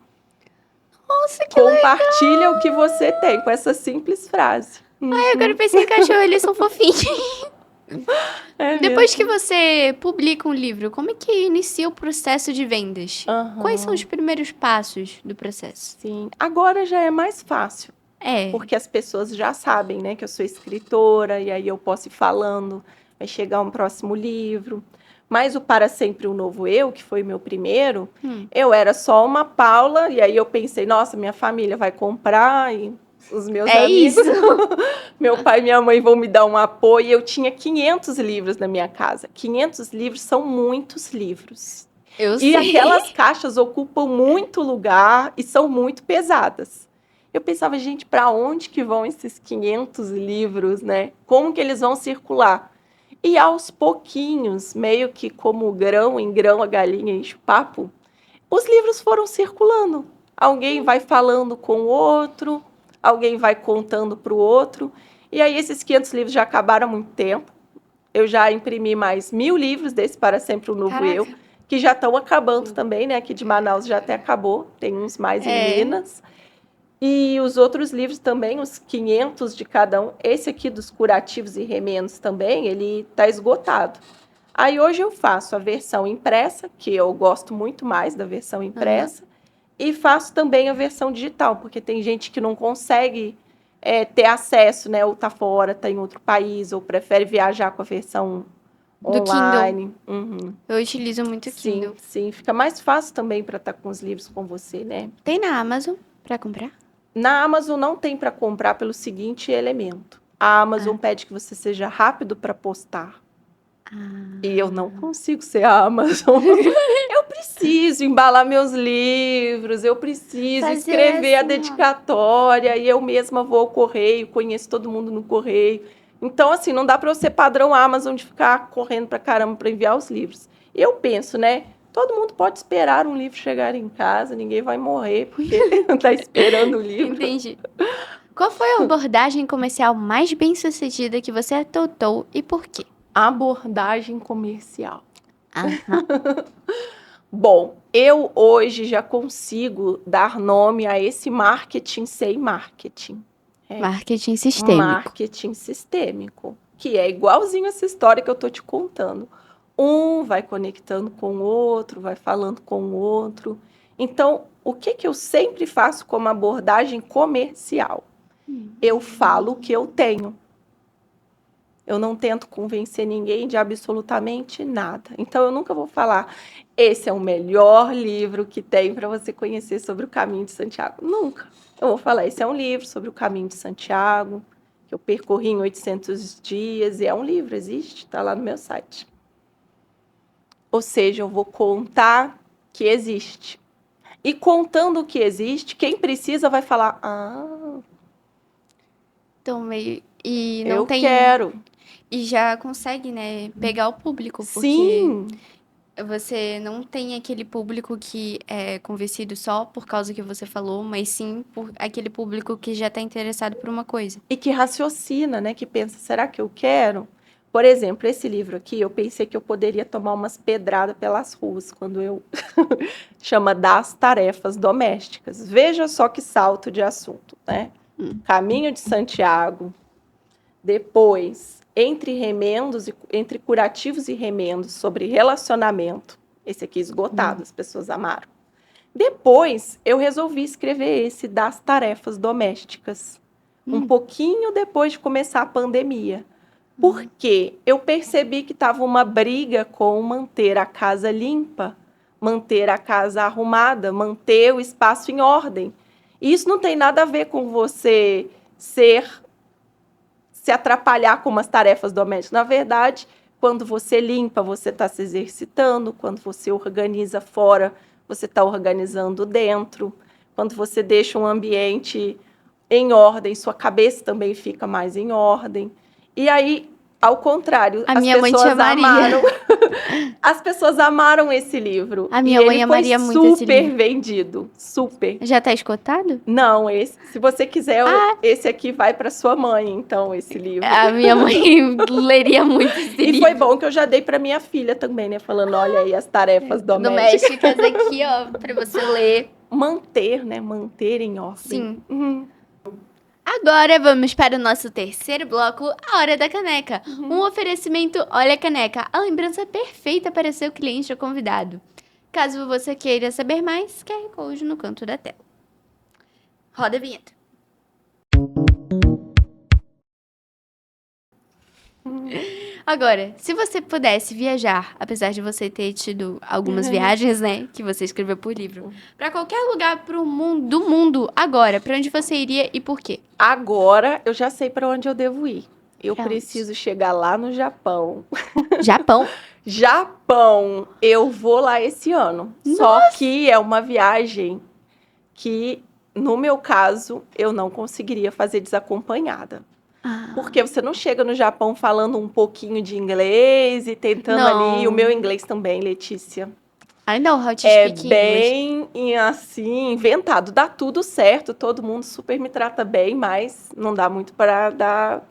S1: Nossa, que
S2: Compartilha o que você tem, com essa simples frase.
S1: Ai, agora eu pensei em cachorro, eles são fofinhos.
S2: É
S1: Depois que
S2: mesmo.
S1: você publica um livro, como é que inicia o processo de vendas?
S2: Aham.
S1: Quais são os primeiros passos do processo?
S2: Sim, agora já é mais fácil.
S1: É,
S2: Porque as pessoas já sabem, né, que eu sou escritora, e aí eu posso ir falando, vai chegar um próximo livro. Mas o Para Sempre um Novo Eu, que foi meu primeiro, eu era só uma Paula, e aí eu pensei, nossa, minha família vai comprar, e os meus amigos,
S1: isso.
S2: meu pai e minha mãe vão me dar um apoio. E eu tinha 500 livros na minha casa. 500 livros são muitos livros.
S1: Eu
S2: E
S1: sei.
S2: aquelas caixas ocupam muito lugar e são muito pesadas. Eu pensava, gente, para onde que vão esses 500 livros, né? Como que eles vão circular? E aos pouquinhos, meio que como grão em grão a galinha enche o papo, os livros foram circulando. Alguém vai falando com o outro, alguém vai contando para o outro. E aí esses 500 livros já acabaram há muito tempo. Eu já imprimi mais 1000 livros desse Para Sempre um Novo
S1: Caraca.
S2: Eu, que já estão acabando também, né? Aqui de Manaus já até acabou, tem uns mais em Minas. E os outros livros também, os 500 de cada um. Esse aqui dos curativos e remendos também, ele está esgotado. Aí hoje eu faço a versão impressa, que eu gosto muito mais da versão impressa, e faço também a versão digital, porque tem gente que não consegue ter acesso, né? Ou tá fora, tá em outro país, ou prefere viajar com a versão
S1: Do
S2: online.
S1: Kindle. Eu utilizo muito o Kindle.
S2: Sim, fica mais fácil também para estar com os livros com você, né?
S1: Tem na Amazon para comprar?
S2: Na Amazon não tem para comprar pelo seguinte elemento. A Amazon pede que você seja rápido para postar. E eu não consigo ser a Amazon. Eu preciso embalar meus livros, eu preciso
S1: Fazer
S2: escrever a
S1: assim, ó.
S2: dedicatória, e eu mesma vou ao correio, conheço todo mundo no correio. Então, assim, não dá para eu ser padrão Amazon de ficar correndo para caramba para enviar os livros. Eu penso, né? Todo mundo pode esperar um livro chegar em casa, ninguém vai morrer porque está esperando o livro.
S1: Entendi. Qual foi a abordagem comercial mais bem-sucedida que você adotou e por quê?
S2: Abordagem comercial.
S1: Aham.
S2: Bom, eu hoje já consigo dar nome a esse marketing sem marketing.
S1: Marketing sistêmico.
S2: Marketing sistêmico, que é igualzinho essa história que eu tô te contando. Um vai conectando com o outro, vai falando com o outro. Então, o que eu sempre faço como abordagem comercial? Eu falo o que eu tenho. Eu não tento convencer ninguém de absolutamente nada. Então, eu nunca vou falar, esse é o melhor livro que tem para você conhecer sobre o Caminho de Santiago. Nunca. Eu vou falar, esse é um livro sobre o Caminho de Santiago, que eu percorri em 800 dias, e é um livro, existe, está lá no meu site. Ou seja, eu vou contar que existe. E contando o que existe, quem precisa vai falar,
S1: Então, meio... E não
S2: eu
S1: tem...
S2: quero.
S1: E já consegue, né, pegar o público, porque
S2: Sim.
S1: você não tem aquele público que é convencido só por causa que você falou, mas sim por aquele público que já está interessado por uma coisa.
S2: E que raciocina, né? Que pensa, será que eu quero? Por exemplo, esse livro aqui, eu pensei que eu poderia tomar umas pedradas pelas ruas quando eu... Chama Das Tarefas Domésticas. Veja só que salto de assunto, né? Caminho de Santiago. Depois, entre curativos e remendos sobre relacionamento. Esse aqui esgotado, as pessoas amaram. Depois, eu resolvi escrever esse Das Tarefas Domésticas. Um pouquinho depois de começar a pandemia. Porque eu percebi que estava uma briga com manter a casa limpa, manter a casa arrumada, manter o espaço em ordem. E isso não tem nada a ver com você se atrapalhar com umas tarefas domésticas. Na verdade, quando você limpa, você está se exercitando. Quando você organiza fora, você está organizando dentro. Quando você deixa um ambiente em ordem, sua cabeça também fica mais em ordem. E aí, ao contrário,
S1: A minha mãe te amaria.
S2: As pessoas amaram esse livro.
S1: A minha mãe amaria muito esse
S2: super
S1: livro.
S2: vendido, super.
S1: Já tá esgotado?
S2: Não, se você quiser, esse aqui vai para sua mãe, então, esse livro.
S1: A minha mãe leria muito esse livro.
S2: E foi bom que eu já dei para minha filha também, né? Falando, olha aí as tarefas domésticas.
S1: Domésticas aqui, ó, pra você ler.
S2: Manter, né? Manter em ordem.
S1: Sim.
S2: Uhum.
S1: Agora vamos para o nosso terceiro bloco, a Hora da Caneca. Um oferecimento Olha a Caneca, a lembrança perfeita para seu cliente ou convidado. Caso você queira saber mais, QR Code no canto da tela. Roda a vinheta. Agora, se você pudesse viajar, apesar de você ter tido algumas viagens, né, que você escreveu por livro, para qualquer lugar do mundo, agora, para onde você iria e por quê?
S2: Agora eu já sei para onde eu devo ir. Eu
S1: Pra onde?
S2: preciso chegar lá no Japão.
S1: Japão?
S2: Japão, eu vou lá esse ano. Só que é uma viagem que, no meu caso, eu não conseguiria fazer desacompanhada. Porque você não chega no Japão falando um pouquinho de inglês e tentando
S1: Não.
S2: ali. O meu inglês também, Letícia.
S1: I know how to
S2: É
S1: speak English.
S2: bem, assim, inventado. Dá tudo certo, todo mundo super me trata bem, mas não dá muito para dar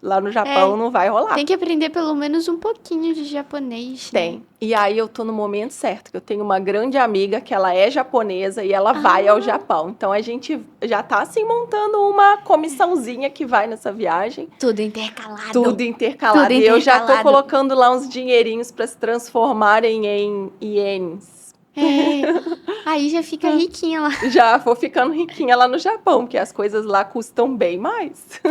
S2: lá no Japão não vai rolar.
S1: Tem que aprender pelo menos um pouquinho de japonês, né?
S2: Tem. E aí eu tô no momento certo, que eu tenho uma grande amiga que ela é japonesa e ela vai ao Japão. Então a gente já tá assim montando uma comissãozinha que vai nessa viagem.
S1: Tudo intercalado.
S2: Tudo intercalado.
S1: Tudo
S2: E eu já tô
S1: intercalado.
S2: colocando lá uns dinheirinhos para se transformarem em ienes.
S1: Aí já fica riquinha lá.
S2: Já vou ficando riquinha lá no Japão, porque as coisas lá custam bem mais.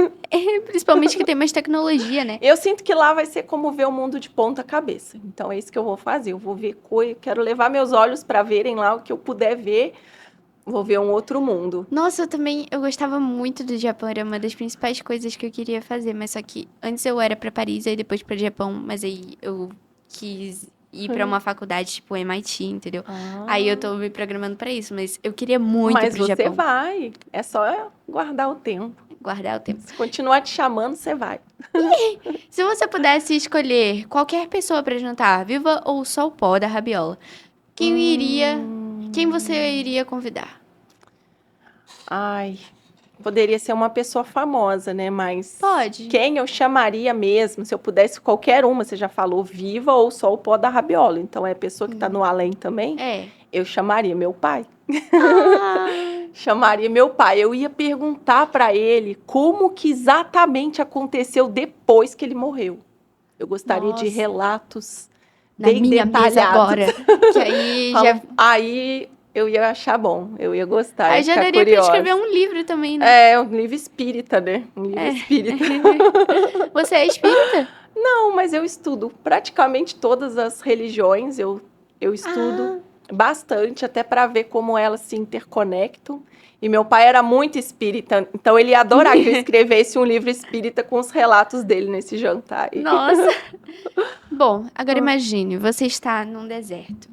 S1: Principalmente que tem mais tecnologia, né?
S2: Eu sinto que lá vai ser como ver o mundo de ponta cabeça. Então é isso que eu vou fazer. Eu vou ver coisa, quero levar meus olhos para verem lá o que eu puder ver. Vou ver um outro mundo.
S1: Nossa, eu gostava muito do Japão, era uma das principais coisas que eu queria fazer, mas só que antes eu era pra Paris, aí depois pra Japão, mas aí eu quis ir pra uma faculdade tipo MIT, entendeu? Aí eu tô me programando pra isso, mas eu queria muito
S2: Mas
S1: pro
S2: você
S1: Japão.
S2: vai. É só guardar o tempo.
S1: Guardar o tempo.
S2: Se continuar te chamando, você vai.
S1: Se você pudesse escolher qualquer pessoa pra jantar, viva ou só o pó da rabiola, quem você iria convidar?
S2: Ai, poderia ser uma pessoa famosa, né? Mas
S1: Pode.
S2: quem eu chamaria mesmo, se eu pudesse qualquer uma, você já falou, viva ou só o pó da rabiola. Então é a pessoa que tá no além também. Eu chamaria meu pai. Chamaria meu pai. Eu ia perguntar para ele como que exatamente aconteceu depois que ele morreu. Eu gostaria de
S1: Nossa.
S2: relatos
S1: Na
S2: bem
S1: minha
S2: detalhados.
S1: mesa agora. Que aí já...
S2: Aí eu ia achar bom, eu ia gostar.
S1: Aí
S2: ia
S1: já
S2: ficar
S1: daria
S2: curiosa.
S1: pra escrever um livro também, né?
S2: É, um livro espírita, né? Um livro espírita.
S1: Você é espírita?
S2: Não, mas eu estudo praticamente todas as religiões. Eu estudo bastante, até para ver como elas se interconectam. E meu pai era muito espírita, então ele ia adorar que eu escrevesse um livro espírita com os relatos dele nesse jantar.
S1: Nossa. Bom, agora imagine, você está num deserto.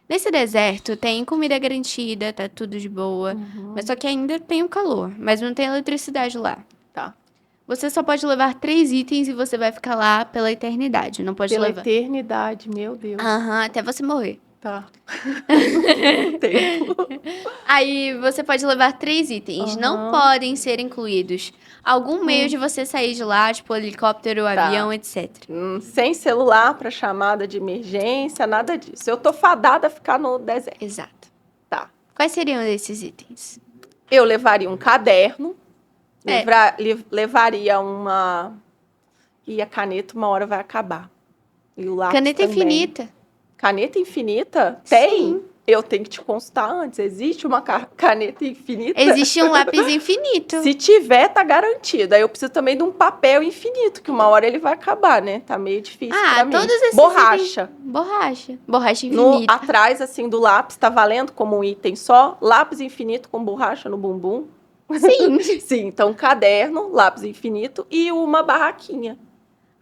S1: Nesse deserto tem comida garantida, tá tudo de boa, mas só que ainda tem o calor, mas não tem eletricidade lá.
S2: Tá.
S1: Você só pode levar 3 itens e você vai ficar lá pela eternidade, não pode
S2: Pela
S1: levar.
S2: eternidade, meu Deus.
S1: Até você morrer.
S2: Tá. Não tempo.
S1: Aí você pode levar 3 itens, não podem ser incluídos algum meio de você sair de lá, tipo helicóptero, avião, etc.
S2: Sem celular para chamada de emergência, nada disso. Eu tô fadada a ficar no deserto.
S1: Exato.
S2: Tá.
S1: Quais seriam esses itens?
S2: Eu levaria um caderno,
S1: É.
S2: levaria uma... E a caneta uma hora vai acabar. E o lápis
S1: Caneta
S2: também.
S1: infinita.
S2: Caneta infinita? Tem?
S1: Sim.
S2: Eu tenho que te consultar antes. Existe uma caneta infinita?
S1: Existe um lápis infinito.
S2: Se tiver, tá garantido. Aí eu preciso também de um papel infinito, que uma hora ele vai acabar, né? Tá meio difícil pra mim.
S1: Todos esses
S2: Borracha.
S1: Borracha infinita.
S2: Atrás, assim, do lápis, tá valendo como um item só? Lápis infinito com borracha no bumbum?
S1: Sim.
S2: Sim, então caderno, lápis infinito e uma barraquinha.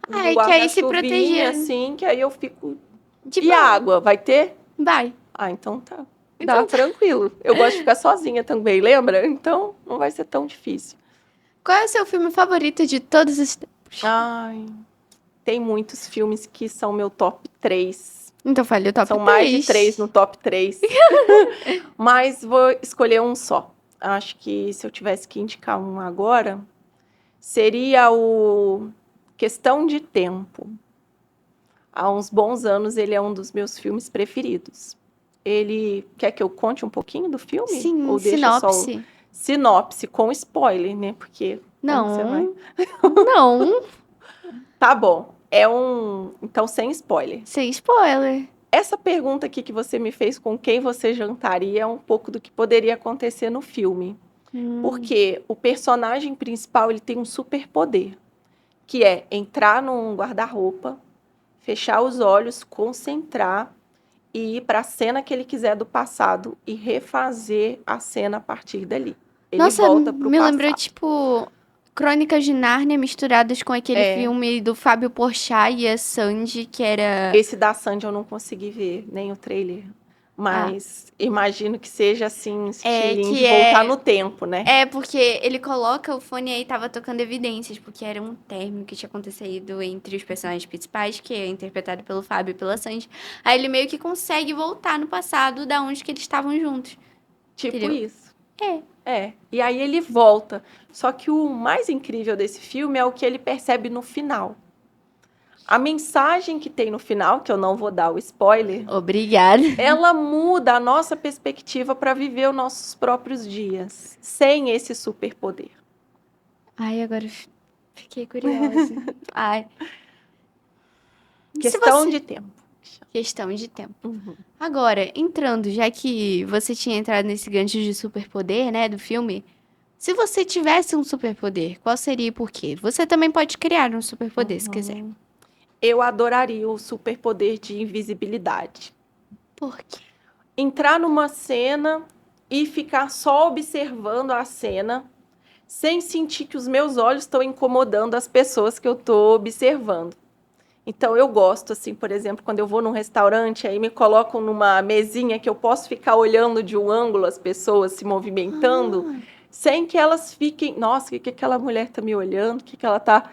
S1: Que aí se proteger.
S2: Assim, que aí eu fico...
S1: Tipo,
S2: E a água, vai ter?
S1: vai.
S2: Então tá.
S1: Então
S2: Dá tranquilo. Eu gosto de ficar sozinha também, lembra? Então não vai ser tão difícil.
S1: Qual é o seu filme favorito de todos os tempos?
S2: Ai, tem muitos filmes que são meu top 3.
S1: Então fale o top 3.
S2: São mais de 3 no top 3. Mas vou escolher um só. Acho que se eu tivesse que indicar um agora, seria o Questão de Tempo. Há uns bons anos ele é um dos meus filmes preferidos. Ele quer que eu conte um pouquinho do filme?
S1: Sim,
S2: Ou deixa
S1: sinopse.
S2: só sinopse com spoiler, né? Porque
S1: Não.
S2: você vai...
S1: Não.
S2: Tá bom. Então sem spoiler.
S1: Sem spoiler.
S2: Essa pergunta aqui que você me fez, com quem você jantaria, é um pouco do que poderia acontecer no filme. Porque o personagem principal, ele tem um superpoder, que é entrar num guarda-roupa, fechar os olhos, concentrar e ir para a cena que ele quiser do passado e refazer a cena a partir dali. Ele
S1: Nossa,
S2: volta pro
S1: me
S2: passado.
S1: lembrou, tipo, Crônicas de Nárnia misturadas com aquele filme do Fábio Porchat e a Sandy, que era...
S2: Esse da Sandy eu não consegui ver, nem o trailer. Mas imagino que seja, assim, estilinho de voltar no tempo, né?
S1: É, porque ele coloca o fone e aí tava tocando evidências, porque era um término que tinha acontecido entre os personagens principais, que é interpretado pelo Fábio e pela Sandy. Aí ele meio que consegue voltar no passado da onde que eles estavam juntos.
S2: Tipo
S1: entendeu?
S2: isso. E aí ele volta. Só que o mais incrível desse filme é o que ele percebe no final. A mensagem que tem no final, que eu não vou dar o spoiler,
S1: Obrigada.
S2: ela muda a nossa perspectiva para viver os nossos próprios dias, sem esse superpoder.
S1: Ai, agora fiquei curiosa. Ai.
S2: Questão de tempo.
S1: Questão de tempo. Agora, entrando, já que você tinha entrado nesse gancho de superpoder, né, do filme, se você tivesse um superpoder, qual seria e por quê? Você também pode criar um superpoder, se quiser.
S2: Eu adoraria o superpoder de invisibilidade.
S1: Por quê?
S2: Entrar numa cena e ficar só observando a cena, sem sentir que os meus olhos estão incomodando as pessoas que eu estou observando. Então, eu gosto, assim, por exemplo, quando eu vou num restaurante, aí me colocam numa mesinha que eu posso ficar olhando de um ângulo as pessoas se movimentando, sem que elas fiquem, nossa, o que aquela mulher está me olhando, o que ela está...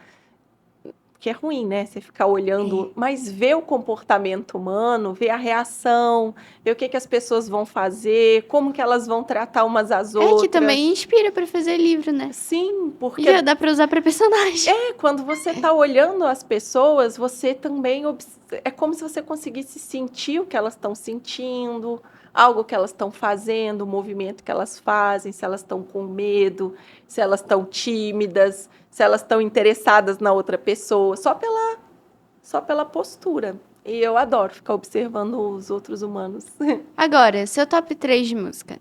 S2: Que é ruim, né? Você ficar olhando, mas ver o comportamento humano, ver a reação, ver o que as pessoas vão fazer, como que elas vão tratar umas às outras.
S1: É que também inspira pra fazer livro, né?
S2: Sim, porque...
S1: E já dá pra usar pra personagem.
S2: Quando você tá olhando as pessoas, você também... É como se você conseguisse sentir o que elas estão sentindo, algo que elas estão fazendo, o movimento que elas fazem, se elas estão com medo, se elas estão tímidas, se elas estão interessadas na outra pessoa, só pela postura. E eu adoro ficar observando os outros humanos.
S1: Agora, seu top 3 de música.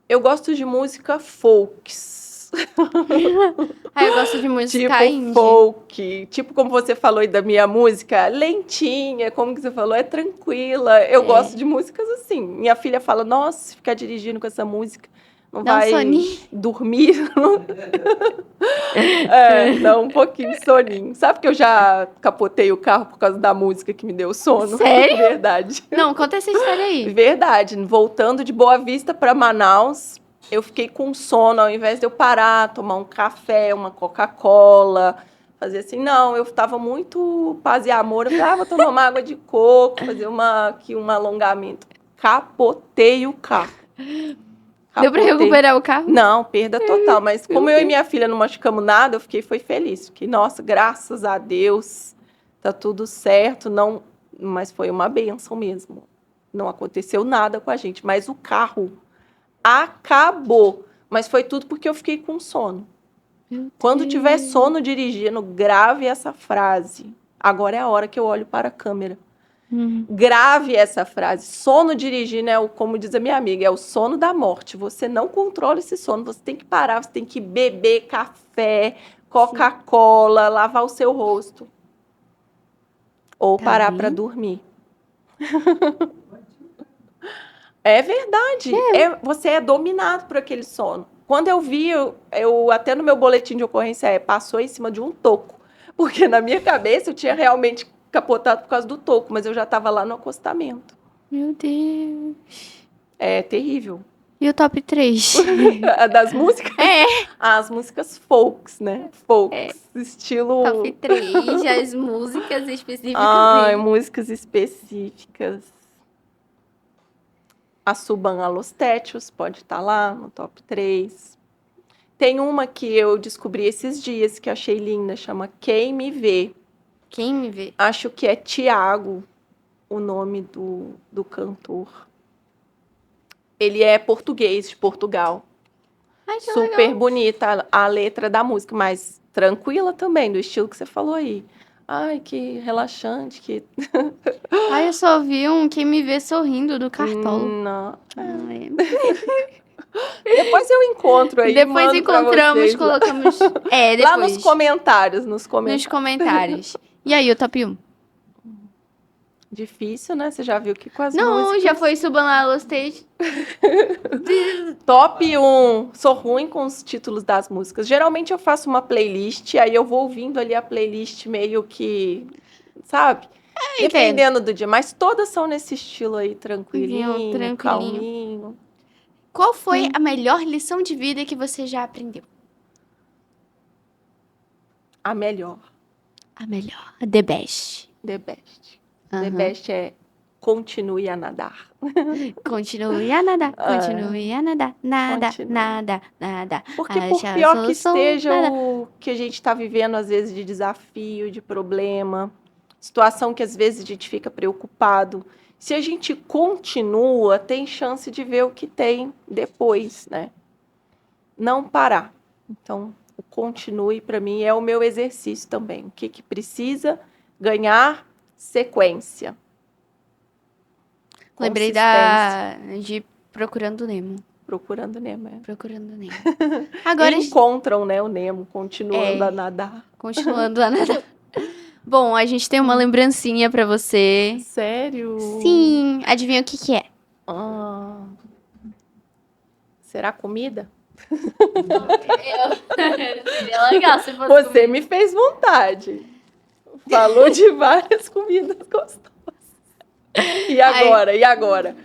S2: Eu gosto de música folks.
S1: Eu gosto de música
S2: tipo
S1: indie.
S2: folk, tipo como você falou aí da minha música, lentinha, como que você falou, é tranquila. Eu gosto de músicas assim. Minha filha fala, nossa, se ficar dirigindo com essa música, não
S1: Dá um
S2: vai
S1: soninho.
S2: dormir. Dá um pouquinho de soninho. Sabe que eu já capotei o carro por causa da música que me deu sono?
S1: Sério?
S2: Verdade.
S1: Não, conta essa história aí.
S2: Verdade. Voltando de Boa Vista para Manaus, eu fiquei com sono, ao invés de eu parar, tomar um café, uma Coca-Cola, fazer assim, não, eu estava muito paz e amor, eu falei, vou tomar uma água de coco, fazer um alongamento. Capotei o carro.
S1: Deu pra recuperar o carro?
S2: Não, perda total, mas como eu e minha filha não machucamos nada, eu foi feliz, fiquei, nossa, graças a Deus, tá tudo certo, não, mas foi uma bênção mesmo, não aconteceu nada com a gente, mas o carro acabou. Mas foi tudo porque eu fiquei com sono. Quando tiver sono dirigindo, grave essa frase. Agora é a hora que eu olho para a câmera. Grave essa frase. Sono dirigindo como diz a minha amiga, é o sono da morte. Você não controla esse sono. Você tem que parar, você tem que beber café, Coca-Cola, lavar o seu rosto. Ou parar para dormir. É verdade. Você é dominado por aquele sono. Quando eu vi, eu até no meu boletim de ocorrência, passou em cima de um toco. Porque na minha cabeça eu tinha realmente capotado por causa do toco, mas eu já estava lá no acostamento.
S1: Meu Deus.
S2: É terrível.
S1: E o top 3?
S2: Das músicas? As músicas folks, né? Folks. Estilo...
S1: Top 3, as músicas específicas.
S2: Músicas específicas. A Suban Alostétios pode estar lá no top 3. Tem uma que eu descobri esses dias, que achei linda, chama Quem Me Vê.
S1: Quem me vê?
S2: Acho que é Tiago, o nome do cantor. Ele é português, de Portugal.
S1: Ai, que
S2: Super
S1: legal.
S2: bonita a letra da música, mas tranquila também, do estilo que você falou aí. Ai, que relaxante, que...
S1: Eu só vi Quem Me Vê Sorrindo do Cartola.
S2: Não.
S1: Ai.
S2: Depois eu encontro aí.
S1: Depois
S2: mando pra
S1: encontramos,
S2: vocês
S1: colocamos... depois.
S2: lá nos comentários.
S1: Nos comentários. E aí, o top 1?
S2: Difícil, né? Você já viu que com as
S1: Não,
S2: músicas...
S1: já foi Subanala Stage.
S2: Top 1. Sou ruim com os títulos das músicas. Geralmente eu faço uma playlist, aí eu vou ouvindo ali a playlist meio que... Sabe? Dependendo do dia. Mas todas são nesse estilo aí, tranquilinho. Calminho.
S1: Qual foi a melhor lição de vida que você já aprendeu?
S2: A melhor.
S1: A melhor. The best.
S2: The best. The best é continue a nadar.
S1: Continue a nadar, continue a nadar, nada,
S2: Continue.
S1: nada, nada.
S2: Porque por
S1: Acha
S2: pior que
S1: solução,
S2: esteja
S1: nada.
S2: o que a gente está vivendo, às vezes, de desafio, de problema, situação que às vezes a gente fica preocupado, se a gente continua, tem chance de ver o que tem depois, né? Não parar. Então, o continue, para mim, é o meu exercício também. O que precisa ganhar sequência.
S1: Lembrei de Procurando Nemo.
S2: Procurando Nemo.
S1: Procurando Nemo. Agora,
S2: Encontram, né, o Nemo, continuando a nadar.
S1: continuando a nadar. Bom, a gente tem uma lembrancinha pra você.
S2: Sério?
S1: Sim, adivinha o que é?
S2: Será comida?
S1: Seria legal se fosse
S2: Você me fez vontade. Falou de várias comidas gostosas. E agora? E agora?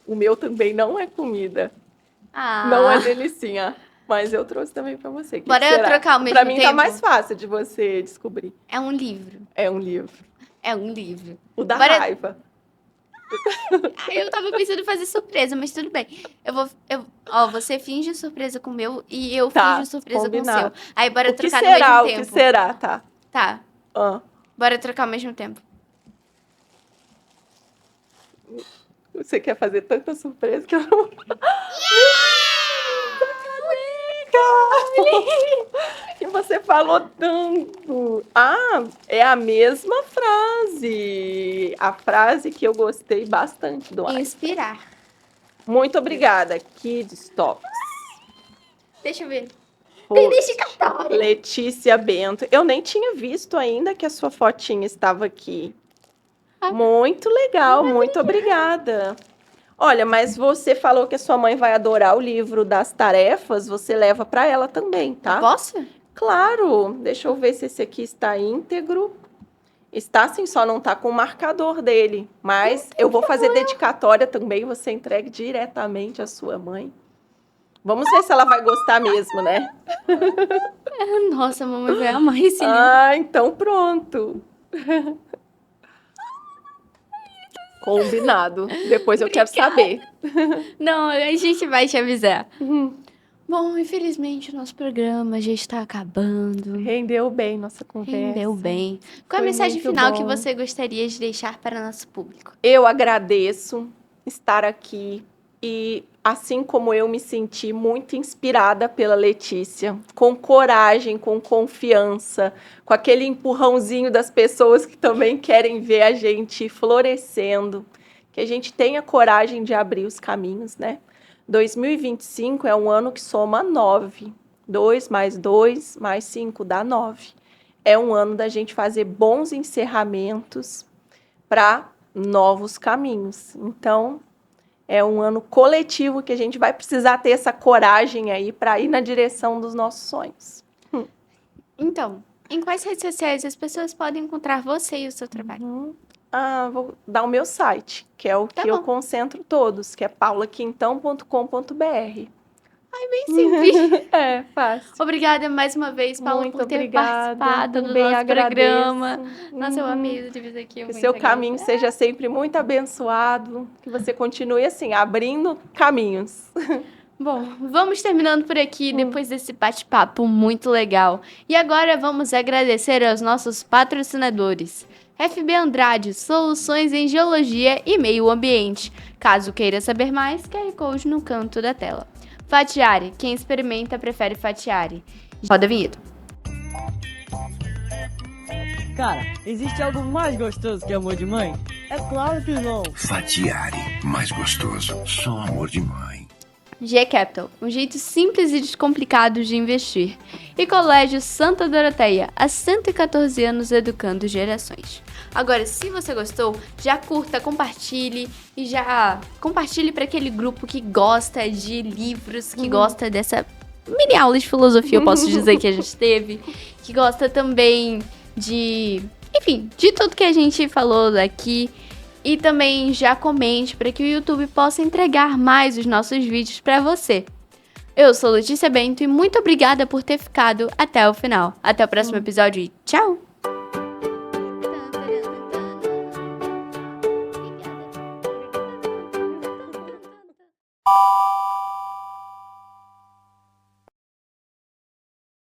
S2: O meu também não é comida. Não é delicinha. Mas eu trouxe também pra você. Que
S1: Bora
S2: será?
S1: trocar ao mesmo
S2: Pra mim
S1: tempo?
S2: tá mais fácil de você descobrir.
S1: É um livro.
S2: É um livro.
S1: É um livro.
S2: O da
S1: Bora-
S2: raiva.
S1: Eu tava pensando em fazer surpresa, mas tudo bem. Você finge surpresa com o meu e eu
S2: Tá,
S1: finjo surpresa
S2: combinado.
S1: com o seu. Aí bora
S2: O que
S1: trocar
S2: será?
S1: no
S2: O
S1: mesmo
S2: que
S1: tempo.
S2: será? Tá.
S1: Tá,
S2: Ah.
S1: bora trocar ao mesmo tempo.
S2: Você quer fazer tanta surpresa que eu não... E você falou tanto. É a mesma frase. A frase que eu gostei bastante do Einstein.
S1: Inspirar.
S2: Muito obrigada, Kids Talks.
S1: Deixa eu ver.
S2: Foi
S1: Dedicatória.
S2: Letícia Bento. Eu nem tinha visto ainda que a sua fotinha estava aqui. Muito legal, muito obrigada. Olha, mas você falou que a sua mãe vai adorar o livro das tarefas, você leva para ela também, tá?
S1: Posso?
S2: Claro. Deixa eu ver se esse aqui está íntegro. Está sim, só não tá com o marcador dele. Mas eu vou fazer dedicatória também, você entregue diretamente à sua mãe. Vamos ver se ela vai gostar mesmo, né?
S1: Nossa, a mamãe vai amar esse livro.
S2: Então pronto. Combinado. Depois eu quero saber.
S1: Não, a gente vai te avisar. Bom, infelizmente o nosso programa já está acabando.
S2: Rendeu bem nossa conversa.
S1: Rendeu bem. Qual a
S2: Foi
S1: mensagem
S2: muito
S1: final
S2: bom.
S1: que você gostaria de deixar para nosso público?
S2: Eu agradeço estar aqui e, assim como eu me senti muito inspirada pela Letícia, com coragem, com confiança, com aquele empurrãozinho das pessoas que também querem ver a gente florescendo, que a gente tenha coragem de abrir os caminhos, né? 2025 é um ano que soma 9. 2 mais 2 mais 5 dá 9. É um ano da gente fazer bons encerramentos para novos caminhos. Então, é um ano coletivo que a gente vai precisar ter essa coragem aí para ir na direção dos nossos sonhos.
S1: Então, em quais redes sociais as pessoas podem encontrar você e o seu trabalho?
S2: Vou dar o meu site, que é o
S1: Tá
S2: que eu
S1: bom.
S2: concentro todos, que é paulaquintão.com.br.
S1: Bem simples.
S2: É, fácil.
S1: Obrigada mais uma vez, Paula,
S2: Muito
S1: por ter
S2: obrigada.
S1: participado do
S2: Bem
S1: nosso
S2: agradeço.
S1: programa. Nossa, eu amei essa entrevista aqui.
S2: Que o seu caminho seja sempre muito abençoado, que você continue assim, abrindo caminhos.
S1: Bom, vamos terminando por aqui, depois desse bate-papo muito legal. E agora vamos agradecer aos nossos patrocinadores. FB Andrade, soluções em geologia e meio ambiente. Caso queira saber mais, QR Code no canto da tela. Fatiari, quem experimenta prefere Fatiari. Roda a vinheta.
S3: Cara, existe algo mais gostoso que amor de mãe? É claro que não.
S4: Fatiari, mais gostoso, só amor de mãe.
S1: G Capital, um jeito simples e descomplicado de investir. E Colégio Santa Doroteia, há 114 anos educando gerações. Agora, se você gostou, já curta, compartilhe e já compartilhe para aquele grupo que gosta de livros, que gosta dessa mini aula de filosofia, eu posso dizer que a gente teve, que gosta também de, enfim, de tudo que a gente falou aqui. E também já comente para que o YouTube possa entregar mais os nossos vídeos para você. Eu sou Letícia Bento e muito obrigada por ter ficado até o final. Até o próximo episódio e tchau!